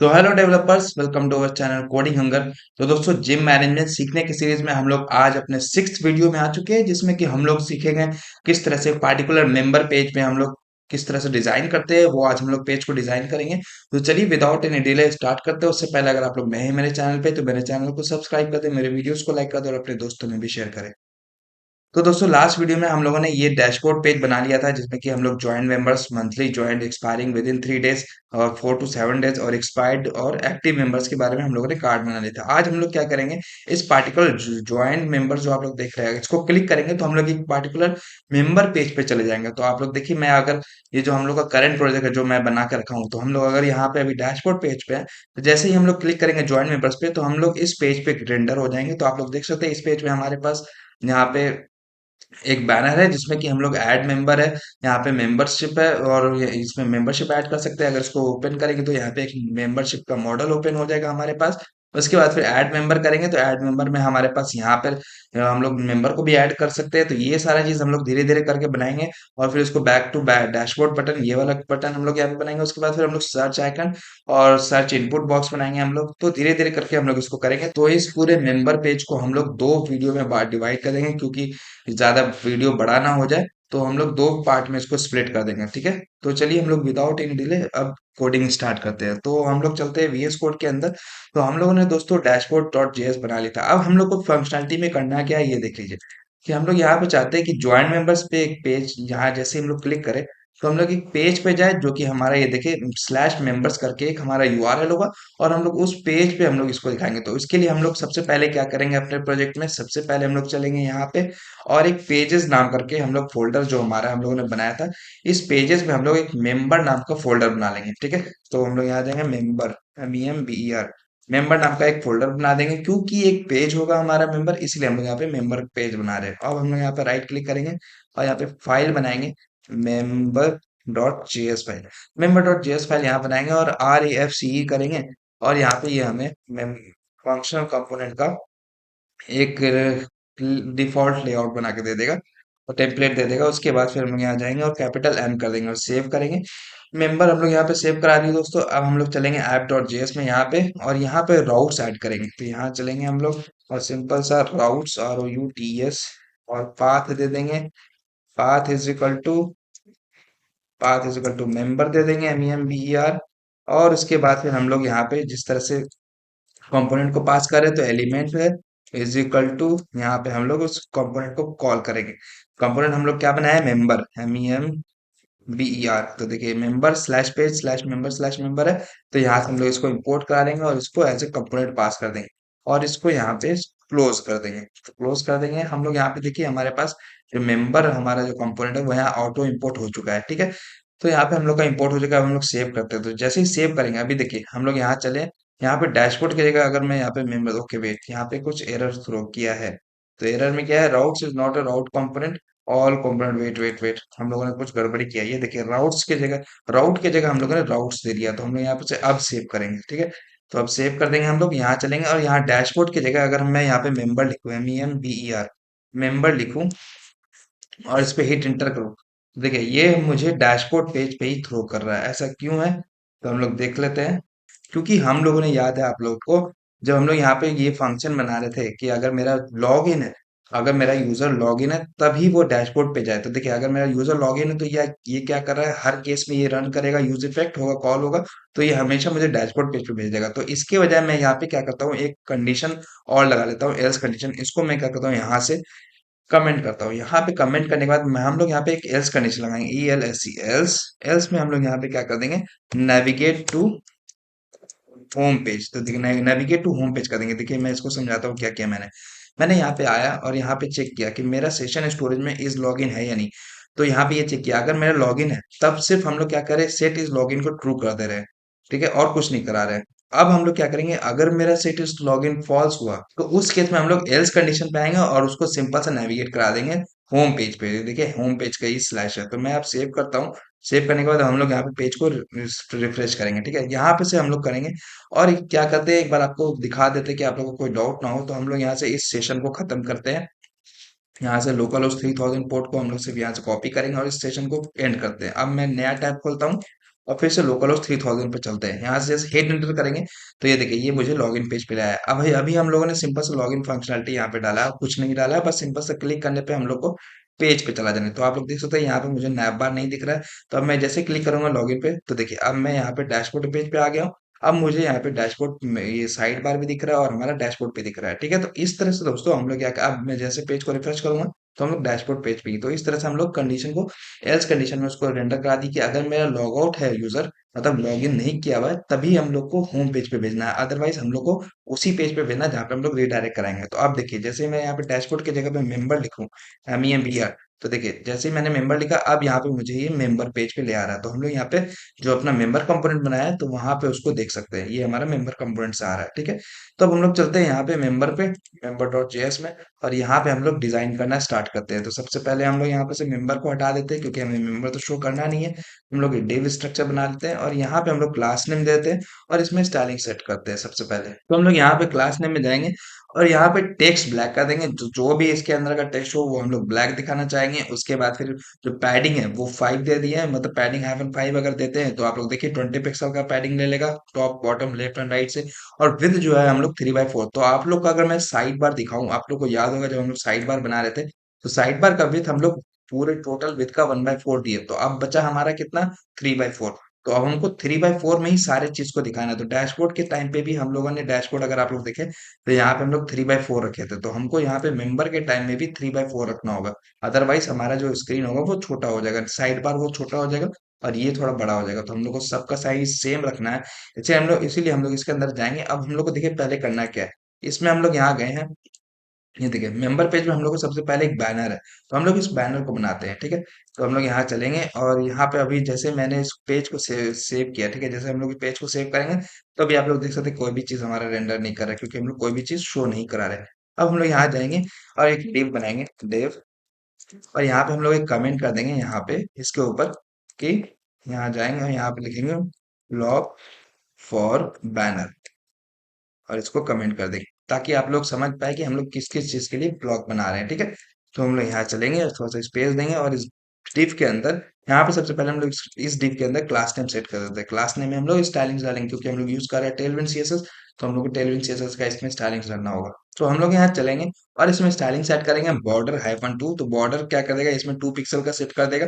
तो hello developers, welcome to our channel coding hunger. तो दोस्तों, जिम मैनेजमेंट सीखने की सीरीज में हम लोग आज अपने सिक्स्थ वीडियो में आ चुके हैं, जिसमें कि हम लोग सीखेंगे किस तरह से पार्टिकुलर मेंबर पेज में हम लोग किस तरह से डिजाइन करते हैं। वो आज हम लोग पेज को डिजाइन करेंगे। तो चलिए विदाउट एनी डिले स्टार्ट करते हैं। उससे पहले अगर आप लोग नए हैं मेरे चैनल पे, तो मेरे चैनल को सब्सक्राइब कर दें, मेरे वीडियोस को लाइक कर दें और अपने दोस्तों में भी शेयर करें। तो दोस्तों, लास्ट वीडियो में हम लोगों ने ये डैशबोर्ड पेज बना लिया था, जिसमें कि हम लोग joint members, monthly joint, expiring with in 3 days और 4 to 7 डेज और एक्सपायर्ड और एक्टिव मेंबर्स के बारे में हम लोगों ने कार्ड बना लिया था। आज हम लोग क्या करेंगे, इस पार्टिकुलर ज्वाइंट मेंबर जो आप लोग देख रहे हैं, इसको क्लिक करेंगे तो हम लोग एक पार्टिकुलर मेंबर पेज पे चले जाएंगे। तो आप लोग देखिए, मैं अगर ये जो हम लोग का करंट प्रोजेक्ट है जो मैं बना के रखा हूँ, तो हम लोग अगर यहाँ पे अभी डैशबोर्ड पेज पे है, तो जैसे ही हम लोग क्लिक करेंगे ज्वाइंट मेंबर्स पे, तो हम लोग इस पेज पे रेंडर हो जाएंगे। तो आप लोग देख सकते हैं इस पेज में हमारे पास यहाँ पे एक बैनर है, जिसमें कि हम लोग ऐड मेंबर है, यहाँ पे मेंबरशिप है और इसमें मेंबरशिप ऐड कर सकते हैं। अगर इसको ओपन करेंगे तो यहाँ पे एक मेंबरशिप का मॉडल ओपन हो जाएगा हमारे पास। उसके बाद फिर ऐड मेंबर करेंगे तो ऐड मेंबर में हमारे पास यहाँ पर हम लोग मेंबर को भी ऐड कर सकते हैं। तो ये सारा चीज हम लोग धीरे धीरे करके बनाएंगे। और फिर इसको back to back dashboard button, ये वाला बटन हम लोग यहाँ पे बनाएंगे। उसके बाद फिर हम लोग सर्च आइकन और सर्च इनपुट बॉक्स बनाएंगे हम लोग। तो धीरे धीरे करके हम लोग इसको करेंगे। तो इस पूरे मेंबर पेज को हम लोग दो वीडियो में डिवाइड कर देंगे, क्योंकि ज्यादा वीडियो बड़ा ना हो जाए। तो हम लोग दो पार्ट में इसको स्प्लिट कर देंगे, ठीक है। तो चलिए हम लोग विदाउट इन डिले अब कोडिंग स्टार्ट करते हैं। तो हम लोग चलते हैं वीएस कोड के अंदर। तो हम लोगों ने दोस्तों डैशबोर्ड डॉट जेएस बना लिया था। अब हम लोग को फंक्शनलिटी में करना क्या है, ये देख लीजिए कि हम लोग यहाँ पे चाहते हैं कि ज्वाइंट मेंबर्स पे एक पेज, यहाँ जैसे हम लोग क्लिक करें तो हम लोग एक पेज पे जाए, जो कि हमारा ये देखिए स्लैश मेंबर्स करके एक हमारा यूआरएल होगा। और हम लोग उस पेज पे हम लोग इसको दिखाएंगे। तो इसके लिए हम लोग सबसे पहले क्या करेंगे, अपने प्रोजेक्ट में सबसे पहले हम लोग चलेंगे यहाँ पे और एक पेजेस नाम करके हम लोग फोल्डर जो हमारा हम लोगों ने बनाया था, इस पेजेस में हम लोग एक मेंबर नाम का फोल्डर बना लेंगे, ठीक है। तो हम लोग यहाँ जाएंगे मेंबर, MEMBER, मेंबर नाम का एक फोल्डर बना देंगे, क्योंकि एक पेज होगा हमारा मेंबर, इसलिए हम लोग यहाँ पे मेंबर पेज बना रहे हैं। अब हम लोग यहाँ पे राइट क्लिक करेंगे और यहाँ पे फाइल बनाएंगे, member dot JS file. Member dot JS file यहाँ बनाएंगे और RAFCE करेंगे। और यहाँ पे ये हमें फंक्शनल कंपोनेंट का एक डिफॉल्ट लेआउट बना के दे देगा और टेम्पलेट दे देगा। उसके बाद फिर हम लोग यहाँ जाएंगे और कैपिटल M कर देंगे और सेव करेंगे। मेंबर हम लोग यहाँ पे सेव करा दिए दोस्तों। अब हम लोग चलेंगे ऐप डॉट जेएस में यहाँ पे, और यहाँ पे राउट्स ऐड करेंगे। तो यहाँ चलेंगे हम लोग और सिंपल सा राउट्स, ROUTS, और पाथ दे देंगे। Path is equal to path is equal to member दे देंगे, MEMBER। और उसके बाद फिर हम लोग यहाँ पे जिस तरह से कंपोनेंट को पास करें, तो एलिमेंट है इज इक्वल टू, यहाँ पे हम लोग उस कंपोनेंट को कॉल करेंगे। कंपोनेंट हम लोग क्या बनाया है, मेंबर, MEMBER। तो देखिए member slash page slash member slash member है। तो यहाँ से हम लोग इसको इंपोर्ट करा लेंगे और इसको एज ए कंपोनेंट पास कर देंगे और इसको यहाँ पे क्लोज कर देंगे। तो क्लोज कर देंगे हम लोग। यहाँ पे देखिए हमारे पास जो मेंबर हमारा जो कंपोनेंट है वो यहाँ ऑटो इंपोर्ट हो चुका है, ठीक है। तो यहाँ पे हम लोग का इंपोर्ट हो चुका है। अब हम लोग सेव करते हैं। तो जैसे ही सेव करेंगे, अभी देखिए हम लोग यहाँ चले, यहाँ पे डैशबोर्ड की जगह अगर मैं यहाँ पे मेंबर, ओके वेट, यहाँ पे कुछ एरर थ्रो किया है। तो एरर में क्या है, routes is not a route component, all component, wait wait wait, हम लोगों ने कुछ गड़बड़ी किया है। ये देखिए राउट की जगह हम लोगों ने राउट्स दे दिया। तो हम लोग यहाँ पे से अब सेव करेंगे, ठीक है। तो अब सेव कर देंगे हम लोग। यहाँ चलेंगे और यहाँ डैशबोर्ड की जगह अगर मैं यहाँ पे मेंबर लिखूँ, MEMBER, मेंबर लिखूं और इस पे हिट इंटर करूँ, तो देखिए ये मुझे डैशबोर्ड पेज पे ही थ्रो कर रहा है। ऐसा क्यों है, तो हम लोग देख लेते हैं। क्योंकि हम लोगों ने, याद है आप लोग को, जब हम लोग यहाँ पे ये फंक्शन बना रहे थे कि अगर मेरा लॉग इन है, अगर मेरा यूजर लॉग इन है तभी वो डैशबोर्ड पे जाए। तो देखिए अगर मेरा यूजर लॉग इन है तो ये क्या कर रहा है, हर केस में ये रन करेगा, यूज इफेक्ट होगा, कॉल होगा, तो ये हमेशा मुझे डैशबोर्ड पेज पे भेज देगा। तो इसके बजाय मैं यहाँ पे क्या करता हूँ, एक कंडीशन और लगा लेता हूँ, एल्स कंडीशन। इसको मैं क्या करता हूँ, यहाँ से कमेंट करता हूँ। यहाँ पे कमेंट करने के बाद हम लोग यहाँ पे एक एल्स कंडीशन लगाएंगे, ELSE, एल्स। एल्स में हम लोग यहाँ पे क्या कर देंगे, नेविगेट टू होम पेज। तो देखिए नेविगेट टू होम पेज कर देंगे। देखिए मैं इसको समझाता हूँ क्या किया मैंने। मैंने यहाँ पे आया और यहाँ पे चेक किया कि मेरा सेशन स्टोरेज में इज लॉगिन है या नहीं। तो यहाँ पे ये चेक किया, अगर मेरा लॉगिन है तब सिर्फ हम लोग क्या करें, सेट इज लॉगिन को ट्रू कर दे रहे हैं, ठीक है, और कुछ नहीं करा रहे हैं। अब हम लोग क्या करेंगे, अगर मेरा सेट इज लॉगिन फॉल्स हुआ तो उस केस में हम लोग एल्स कंडीशन पे आएंगे और उसको सिंपल सा नेविगेट करा देंगे होम पेज पे। देखिए होम पेज का ही स्लैश है। तो मैं अब सेव करता हूँ। सेव करने के बाद हम लोग यहाँ पे पेज को रिफ्रेश करेंगे, ठीक है, यहाँ पे से हम लोग करेंगे। और क्या करते हैं, एक बार आपको दिखा देते हैं कि आप लोगों को कोई डाउट ना हो। तो हम लोग यहाँ से इस सेशन को खत्म करते हैं। यहाँ से लोकल होस्ट 3000 पोर्ट को हम लोग सिर्फ यहाँ से कॉपी करेंगे और इस सेशन को एंड करते हैं। अब मैं नया टैब खोलता हूँ और फिर से लोकल होस्ट 3000 पे चलते हैं। यहाँ से जैसे हेड एंटर करेंगे तो ये देखिए ये मुझे लॉगिन पेज पे लाया है। अब अभी हम लोगों ने सिंपल से लॉगिन फंक्शनलिटी यहाँ पे डाला है, कुछ नहीं डाला है, बस सिंपल से क्लिक करने पे हम लोग को पेज पे चला जाना है। तो आप लोग देख सकते हैं यहाँ पे मुझे नैप बार नहीं दिख रहा है। तो अब मैं जैसे क्लिक करूंगा लॉगिन पे तो देखिए अब मैं यहाँ पे डैशबोर्ड पेज पे आ गया हूँ। अब मुझे यहाँ पे डैशबोर्ड में ये साइड बार भी दिख रहा है और हमारा डैशबोर्ड पे दिख रहा है। ठीक है, तो इस तरह से दोस्तों हम लोग क्या, अब मैं जैसे पेज को रिफ्रेश करूंगा तो हम लोग डैशबोर्ड पेज पे ही, तो इस तरह से हम लोग कंडीशन को, एल्स कंडीशन में उसको रेंडर करा दी कि अगर मेरा लॉग आउट है यूजर, मतलब लॉगिन नहीं किया हुआ है, तभी हम लोग को होम पेज पे भेजना है, अदरवाइज हम लोग को उसी पेज पे भेजना है जहाँ पे हम लोग रिडायरेक्ट कराएंगे। तो आप देखिए जैसे मैं यहाँ पे डैशबोर्ड की जगह पे मेंबर लिखूं, MEMBR, तो देखिए जैसे ही मैंने मेंबर लिखा अब यहाँ पे मुझे ये मेंबर पेज पे ले आ रहा है। तो हम लोग यहाँ पे जो अपना मेंबर कंपोनेंट बनाया है तो वहां पे उसको देख सकते हैं, ये हमारा मेंबर कंपोनेंट से आ रहा है। ठीक है, तो अब हम लोग चलते हैं यहाँ पे मेंबर पे, member.js में, और यहाँ पे हम लोग डिजाइन करना स्टार्ट करते हैं। तो सबसे पहले हम लोग यहाँ पे से मेंबर को हटा देते हैं क्योंकि हमें मेंबर तो शो करना नहीं है। हम लोग डिव स्ट्रक्चर बना लेते हैं और यहाँ पे हम लोग क्लास नेम देते हैं और इसमें स्टाइलिंग सेट करते हैं। सबसे पहले तो हम लोग यहाँ पे क्लास नेम में जाएंगे और यहाँ पे टेक्स्ट ब्लैक कर देंगे, जो भी इसके अंदर का टेक्स्ट हो वो हम लोग ब्लैक दिखाना चाहेंगे। उसके बाद फिर जो पैडिंग है वो 5 दे दिया है, मतलब पैडिंग -5 अगर देते हैं तो आप लोग देखिए 20 पिक्सल का पैडिंग ले लेगा top bottom left and right से। और विद जो है हम लोग 3/4। तो आप लोग का अगर मैं साइड बार दिखाऊं, आप लोग को याद होगा जब हम लोग साइड बार बना रहे थे तो साइड बार का विथ हम लोग पूरे टोटल विथ का 1/4 दिए, तो अब बचा हमारा कितना, 3/4। तो अब हमको 3/4 में ही सारे चीज को दिखाना है। तो डैशबोर्ड के टाइम पे भी हम लोगों ने डैशबोर्ड अगर आप लोग देखें तो यहाँ पे हम लोग 3/4 रखे थे, तो हमको यहाँ पे मेंबर के टाइम में भी 3/4 रखना होगा। अदरवाइज हमारा जो स्क्रीन होगा वो छोटा हो जाएगा, साइड बार वो छोटा हो जाएगा और ये थोड़ा बड़ा हो जाएगा। तो हम लोग को सबका साइज सेम रखना है। इसे हम लोग, इसीलिए हम लोग इसके अंदर जाएंगे। अब हम लोग को देखिए पहले करना क्या है, इसमें हम लोग यहाँ गए हैं, ये देखिए मेंबर पेज में हम लोग को सबसे पहले एक बैनर है, तो हम लोग इस बैनर को बनाते हैं। ठीक है, तो हम लोग यहाँ चलेंगे और यहाँ पे अभी जैसे मैंने इस पेज को सेव किया, ठीक है, जैसे हम लोग पेज को सेव करेंगे तो अभी आप लोग देख सकते हैं कोई भी चीज हमारा रेंडर नहीं कर रहा है क्योंकि हम लोग कोई भी चीज शो नहीं करा रहे हैं। अब हम लोग यहाँ जाएंगे और एक डिव बनाएंगे, डिव, और यहाँ पे हम लोग एक कमेंट कर देंगे यहाँ पे इसके ऊपर कि यहाँ जाएंगे और यहाँ पे लिखेंगे ब्लॉक फॉर बैनर और इसको कमेंट कर देंगे ताकि आप लोग समझ पाए कि हम लोग किस किस चीज के लिए ब्लॉग बना रहे हैं। ठीक है, तो हम लोग यहाँ चलेंगे और थोड़ा सा स्पेस देंगे और इस div के अंदर, यहाँ पे सबसे पहले हम लोग इस div के अंदर क्लास नेम सेट कर देते हैं। क्लास नेम में हम लोग स्टाइलिंग्स डालेंगे क्योंकि हम लोग यूज कर रहे हैं टेलविन सीएसएस, तो हम लोग को टेलविन सीएसएस का इसमें स्टाइलिंग्स डालना होगा। तो हम लोग यहाँ चलेंगे और इसमें स्टाइलिंग सेट करेंगे बॉर्डर -2। तो बॉर्डर क्या कर देगा, इसमें 2 पिक्सल का सेट कर देगा।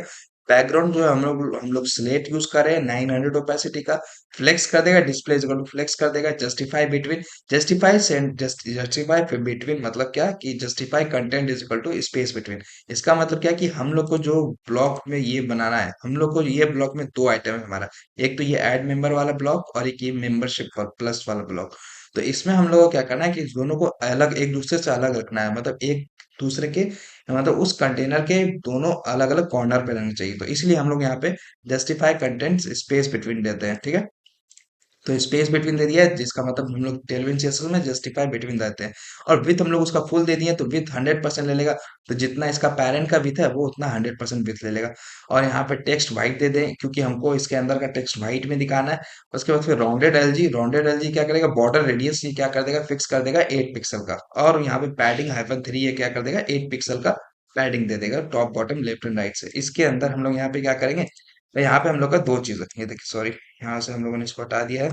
बैकग्राउंड जो है हम लोग स्लेट यूज कर रहे हैं 900 ओपेसिटी का। फ्लेक्स कर देगा, display is equal to flex कर देगा। जस्टिफाई बिटवीन, जस्टिफाई बिटवीन मतलब क्या कि justify content is equal to space between. इसका मतलब क्या कि हम लोग को जो ब्लॉक में ये बनाना है, हम लोग को ये ब्लॉक में दो आइटम है हमारा, एक तो ये ऐड मेंबर वाला ब्लॉक और एक ये मेंबरशिप प्लस वाला ब्लॉक। तो इसमें हम लोग को क्या करना है कि इस दोनों को अलग, एक दूसरे से अलग रखना है, मतलब एक दूसरे के, मतलब उस कंटेनर के दोनों अलग अलग कॉर्नर पे रहने चाहिए। तो इसलिए हम लोग यहाँ पे जस्टिफाई कंटेंट्स स्पेस बिटवीन देते हैं। ठीक है, तो स्पेस बिटवीन दे दिया है जिसका मतलब हम लोग टेलविन सीएसएस में जस्टिफाई बिटवीन देते हैं। और विथ हम लोग उसका फुल दे दिए तो विथ 100% ले लेगा। तो जितना इसका पेरेंट का विथ है वो उतना 100% विथ ले लेगा। और यहाँ पे टेक्स्ट व्हाइट दे दें क्योंकि हमको इसके अंदर का टेक्स्ट व्हाइट में दिखाना है। उसके बाद फिर राउंडेड एलजी क्या करेगा, बॉर्डर रेडियस ये क्या कर देगा, फिक्स कर देगा 8 पिक्सल का। और यहाँ पे पैडिंग -3 ये क्या कर देगा, 8 पिक्सल का पैडिंग दे देगा top bottom left and right से। इसके अंदर हम लोग यहाँ पे क्या करेंगे, तो यहाँ पे हम लोग का दो चीजें, ये देखिए सॉरी, यहाँ से हम लोगों ने इसको हटा दिया है।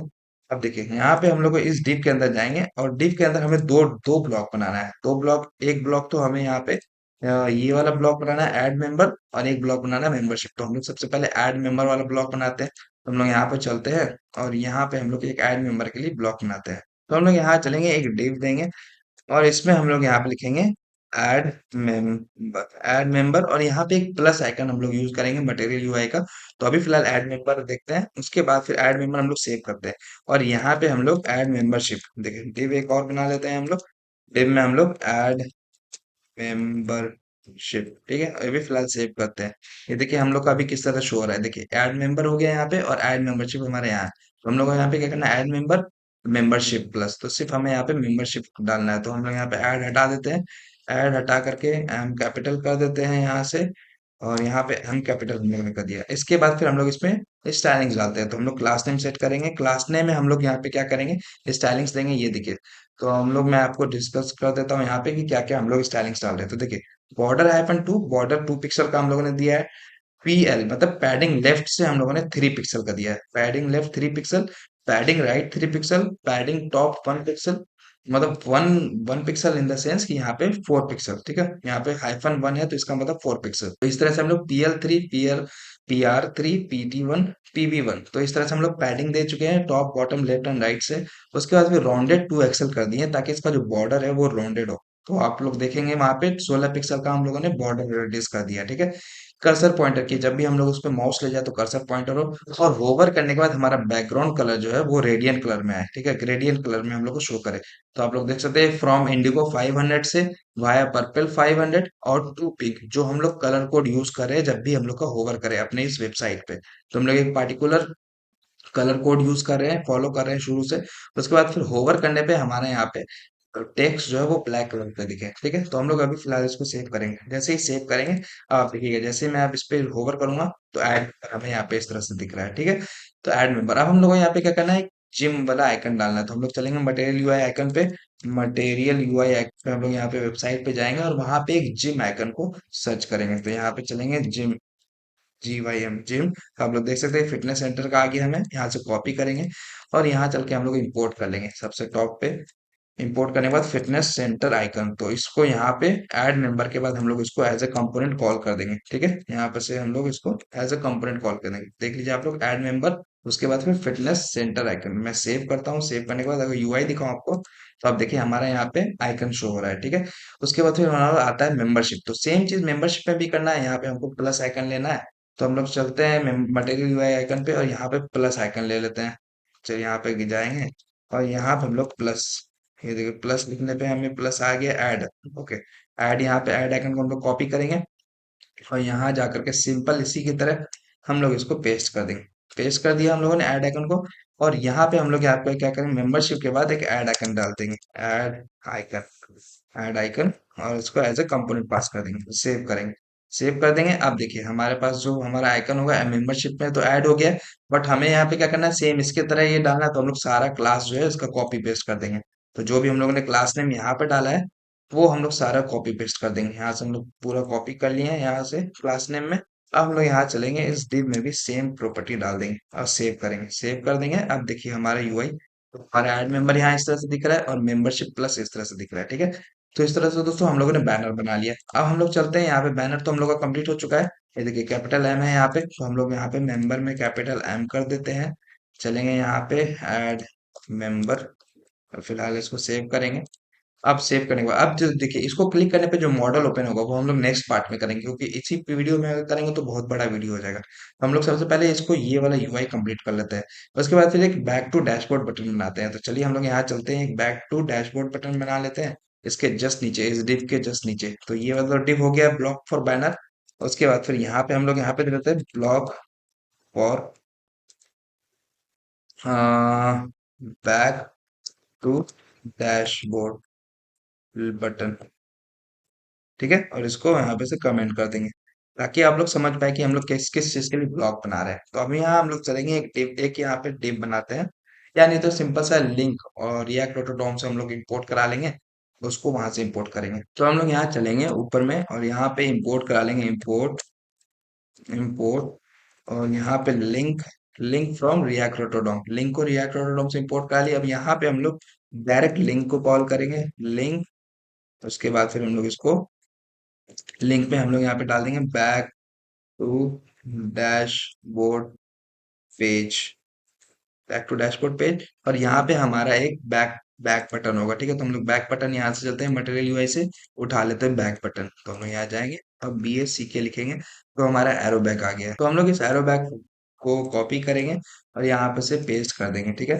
अब देखिए यहाँ पे हम लोग इस डिव के अंदर जाएंगे और डिव के अंदर हमें दो दो ब्लॉक बनाना है, दो ब्लॉक। एक ब्लॉक तो हमें यहाँ पे ये वाला ब्लॉक बनाना है ऐड मेंबर, और एक ब्लॉक बनाना है मेंबरशिप। तो हम लोग सबसे पहले ऐड मेंबर वाला ब्लॉक बनाते हैं। तो हम लोग यहाँ पे चलते हैं और यहाँ पे हम लोग एक ऐड मेंबर के लिए ब्लॉक बनाते हैं। तो हम लोग यहाँ चलेंगे, एक डिव देंगे और इसमें हम लोग यहाँ पे लिखेंगे ऐड मेंबर और यहाँ पे एक प्लस आइकन हम लोग यूज करेंगे मटेरियल यूआई का। तो अभी फिलहाल ऐड मेंबर देखते हैं, उसके बाद फिर ऐड मेंबर हम लोग सेव करते हैं। और यहाँ पे हम लोग ऐड मेंबरशिप देखिए डिव एक और बना लेते हैं हम लोग। डिव में हम लोग ऐड मेंबरशिप, ठीक है, अभी फिलहाल सेव करते हैं। ये देखिए हम लोग का अभी किस तरह शो हो रहा है, देखिए ऐड मेंबर हो गया यहाँ पे और ऐड मेंबरशिप हमारे यहाँ है। तो हम लोग को यहाँ पे क्या करना है, ऐड मेंबर मेंबरशिप प्लस, तो सिर्फ हमें यहाँ पे मेंबरशिप डालना है। तो हम लोग यहाँ पे ऐड हटा देते हैं, ऐड हटा करके एम कैपिटल कर देते हैं यहाँ से, और यहाँ पे एम कैपिटल हम लोगों ने कर दिया। इसके बाद फिर हम लोग इसमें स्टाइलिंग्स डालते हैं। तो हम लोग क्लास नेम सेट करेंगे, क्लास नेम में हम लोग यहाँ पे क्या करेंगे, स्टाइलिंग्स देंगे। ये देखिए, तो हम लोग, मैं आपको डिस्कस कर देता हूँ यहाँ पे कि क्या क्या हम लोग स्टाइलिंग्स डाल रहे हैं। तो देखिए बॉर्डर -2, बॉर्डर 2 पिक्सल का हम लोगों ने दिया है। पीएल मतलब पैडिंग लेफ्ट से हम लोगों ने 3 पिक्सल का दिया है, padding left 3 pixel, padding right 3 pixel, padding top 1 pixel, मतलब one 1 pixel in the sense कि यहाँ पे 4 पिक्सल, ठीक है, यहाँ पे -1 है तो इसका मतलब 4 पिक्सल। तो इस तरह से हम लोग PL3 PR3 PD1 PB1, तो इस तरह से हम लोग पैडिंग दे चुके हैं top bottom left and right से। उसके बाद फिर राउंडेड 2 एक्सल कर दिए ताकि इसका जो बॉर्डर है वो राउंडेड हो। तो आप लोग देखेंगे वहां पे 16 पिक्सल का हम लोगों ने बॉर्डर रेडियस कर दिया, ठीक है। कर्सर पॉइंटर की जब भी हम लोग उस पर माउस ले जाए तो कर्सर पॉइंटर हो, और होवर करने के बाद हमारा बैकग्राउंड कलर जो है वो रेडियंट कलर में आए, ठीक है, ग्रेडियंट कलर में हम लोग को शो करे। तो आप लोग देख सकते हैं फ्रॉम इंडिगो 500 से वाया पर्पल 500 और टू पिक, जो हम लोग कलर कोड यूज कर रहे हैं जब भी हम लोग का होवर करे अपने इस वेबसाइट पे। तो हम लोग एक पार्टिकुलर कलर कोड यूज कर रहे हैं, फॉलो कर रहे हैं शुरू से। उसके बाद फिर होवर करने पे हमारे यहाँ पे टेक्स्ट जो है वो ब्लैक कलर पे दिखे, ठीक है। तो हम लोग अभी फिलहाल इसको सेव करेंगे। जैसे ही सेव करेंगे आप देखिएगा, जैसे ही मैं अब इस पे होवर करूंगा तो ऐड हमें यहाँ पे इस तरह से दिख रहा है, ठीक है। तो ऐड मेंबर, अब हम लोग को यहाँ पे क्या करना है, जिम वाला आइकन डालना है। तो हम लोग चलेंगे मटेरियल यूआई आइकन पे, मटेरियल यूआई आइकन पे हम लोग यहाँ पे वेबसाइट पे जाएंगे और वहां पे एक जिम आइकन को सर्च करेंगे। तो यहाँ पे चलेंगे जिम, GYM जिम, तो आप लोग देख सकते हैं फिटनेस सेंटर का आ गया, हमें यहाँ से कॉपी करेंगे और यहाँ चल के हम लोग इंपोर्ट कर लेंगे सबसे टॉप पे। इंपोर्ट करने के बाद फिटनेस सेंटर आइकन, तो इसको यहाँ पे ऐड मेंबर के बाद हम लोग इसको एज ए कंपोनेंट कॉल कर देंगे, ठीक है। यहाँ पे से हम लोग इसको एज ए कंपोनेंट कॉल कर देंगे। देख लीजिए आप लोग ऐड मेंबर, उसके बाद फिर फिटनेस सेंटर आइकन। मैं सेव करता हूँ, सेव करने के बाद अगर यूआई दिखाऊं आपको तो आप देखिए हमारा यहाँ पे आइकन शो हो रहा है, ठीक है। उसके बाद फिर हमारा आता है मेंबरशिप, तो सेम चीज मेंबरशिप में भी करना है। यहाँ पे हमको प्लस आइकन लेना है, तो हम लोग चलते हैं मटेरियल यूआई आइकन पे और यहाँ पे प्लस आइकन ले लेते हैं। चलिए यहाँ पे जाएंगे और यहाँ पे हम लोग प्लस, ये देखिए प्लस लिखने पे हमें प्लस आ गया, ऐड, ओके। ऐड, यहाँ पे ऐड आइकन को हम लोग कॉपी करेंगे और यहाँ जा करके सिंपल इसी की तरह हम लोग इसको पेस्ट कर देंगे। पेस्ट कर दिया हम लोगों ने ऐड आइकन को, और यहाँ पे हम लोग यहाँ पे क्या करेंगे, मेंबरशिप के बाद एक ऐड आइकन डाल देंगे, ऐड आइकन, ऐड आइकन, और इसको एज ए कंपोनेंट पास कर देंगे, सेव करेंगे। सेव कर देंगे। अब देखिए हमारे पास जो हमारा आइकन होगा मेंबरशिप में तो ऐड हो गया, बट हमें यहाँ पे क्या करना है, सेम इसके तरह ये डालना है। तो हम लोग सारा क्लास जो है इसका कॉपी पेस्ट कर देंगे। तो जो भी हम लोगों ने क्लास नेम यहाँ पे डाला है वो हम लोग सारा कॉपी पेस्ट कर देंगे। यहाँ से हम लोग पूरा कॉपी कर लिए हैं यहाँ से क्लास नेम में। अब हम लोग यहाँ चलेंगे, इस div में भी सेम प्रॉपर्टी डाल देंगे और सेव करेंगे, सेव कर देंगे। अब देखिए हमारा यूआई, तो हमारा ऐड मेंबर यहाँ इस तरह से दिख रहा है और मेंबरशिप प्लस इस तरह से दिख रहा है, ठीक है। तो इस तरह से दोस्तों हम लोगों ने बैनर बना लिया। अब हम लोग चलते हैं यहाँ पे, बैनर तो हम लोग का कंप्लीट हो चुका है। ये देखिए कैपिटल एम है यहाँ पे, तो हम लोग यहाँ पे मेंबर में कैपिटल एम कर देते हैं। चलेंगे यहाँ पे ऐड मेंबर, फिलहाल इसको सेव करेंगे। अब सेव करने के बाद अब जो देखिए इसको क्लिक करने पे जो मॉडल ओपन होगा वो हम लोग नेक्स्ट पार्ट में करेंगे, क्योंकि इसी वीडियो में अगर करेंगे तो बहुत बड़ा वीडियो हो जाएगा। तो हम लोग सबसे पहले इसको ये वाला यूआई कंप्लीट कर लेते हैं। उसके बाद फिर एक बैक टू डैशबोर्ड बटन बनाते हैं। तो चलिए हम लोग यहाँ चलते हैं, एक बैक टू डैशबोर्ड बटन बना लेते हैं। इसके जस्ट नीचे, इस डिव के जस्ट नीचे, तो ये वाला डिव हो गया ब्लॉक फॉर बैनर। उसके बाद फिर यहाँ पे हम लोग यहाँ पे दे देते हैं block for back to dashboard button, ठीक है। और इसको यहाँ पे से कमेंट कर देंगे ताकि आप लोग समझ पाए कि हम लोग किस किस चीज के लिए ब्लॉग बना रहे हैं। तो अभी यहाँ हम लोग चलेंगे एक डिव, एक यहाँ पे डिव बनाते हैं, या नहीं तो सिंपल सा लिंक और रिएक्ट ऑटोडॉम से हम लोग इंपोर्ट करा लेंगे, उसको वहां से इंपोर्ट करेंगे। तो हम लोग यहाँ चलेंगे ऊपर में और यहाँ पे इंपोर्ट करा लेंगे, इंपोर्ट, इंपोर्ट, और यहाँ पे लिंक, लिंक फ्रॉम रिएक्ट ऑटोडॉम, लिंक को रिएक्ट ऑटोडॉम से इंपोर्ट करा लिया। अब यहाँ पे हम लोग डायरेक्ट लिंक को कॉल करेंगे, लिंक। उसके बाद फिर हम लोग इसको लिंक पे हम लोग यहाँ पे डाल देंगे back to dashboard page, back to dashboard page. और यहाँ पे हमारा एक बैक बैक बटन होगा, ठीक है। तो हम लोग बैक बटन यहाँ से चलते हैं, मटेरियल यूआई से उठा लेते हैं बैक बटन। तो हम लोग यहाँ जाएंगे, अब BACK लिखेंगे तो हमारा एरो बैक आ गया है। तो हम लोग इस एरो बैक को कॉपी करेंगे और यहाँ पे से पेस्ट कर देंगे, ठीक है।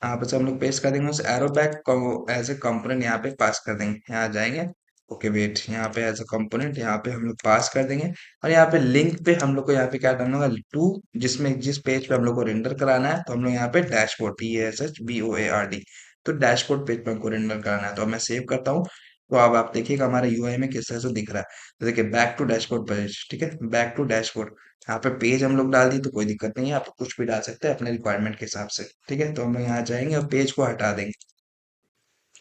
यहाँ पे से हम लोग पेस्ट कर देंगे, उस एरो बैक को एज ए कंपोनेंट यहाँ पे पास कर देंगे। यहाँ जाएंगे, ओके वेट, यहाँ पे एज अ कंपोनेंट यहाँ पे हम लोग पास कर देंगे। और यहाँ पे लिंक पे हम लोग को यहाँ पे क्या करना होगा, टू, जिसमें जिस पेज पे हम लोग को रेंडर कराना है, तो हम लोग यहाँ पे डैशबोर्ड, DASHBOARD, तो डैशबोर्ड पेज पे हमको रेंडर कराना है। तो अब मैं सेव करता हूँ। तो अब आप देखिएगा हमारे यूआई में किस तरह से दिख रहा है। तो देखिए बैक टू डैशबोर्ड पेज, ठीक है, बैक टू डैशबोर्ड। यहाँ पे पेज हम लोग डाल दी तो कोई दिक्कत नहीं है, आप कुछ भी डाल सकते हैं अपने रिक्वायरमेंट के हिसाब से, ठीक है। तो हम लोग यहाँ जाएंगे और पेज को हटा देंगे,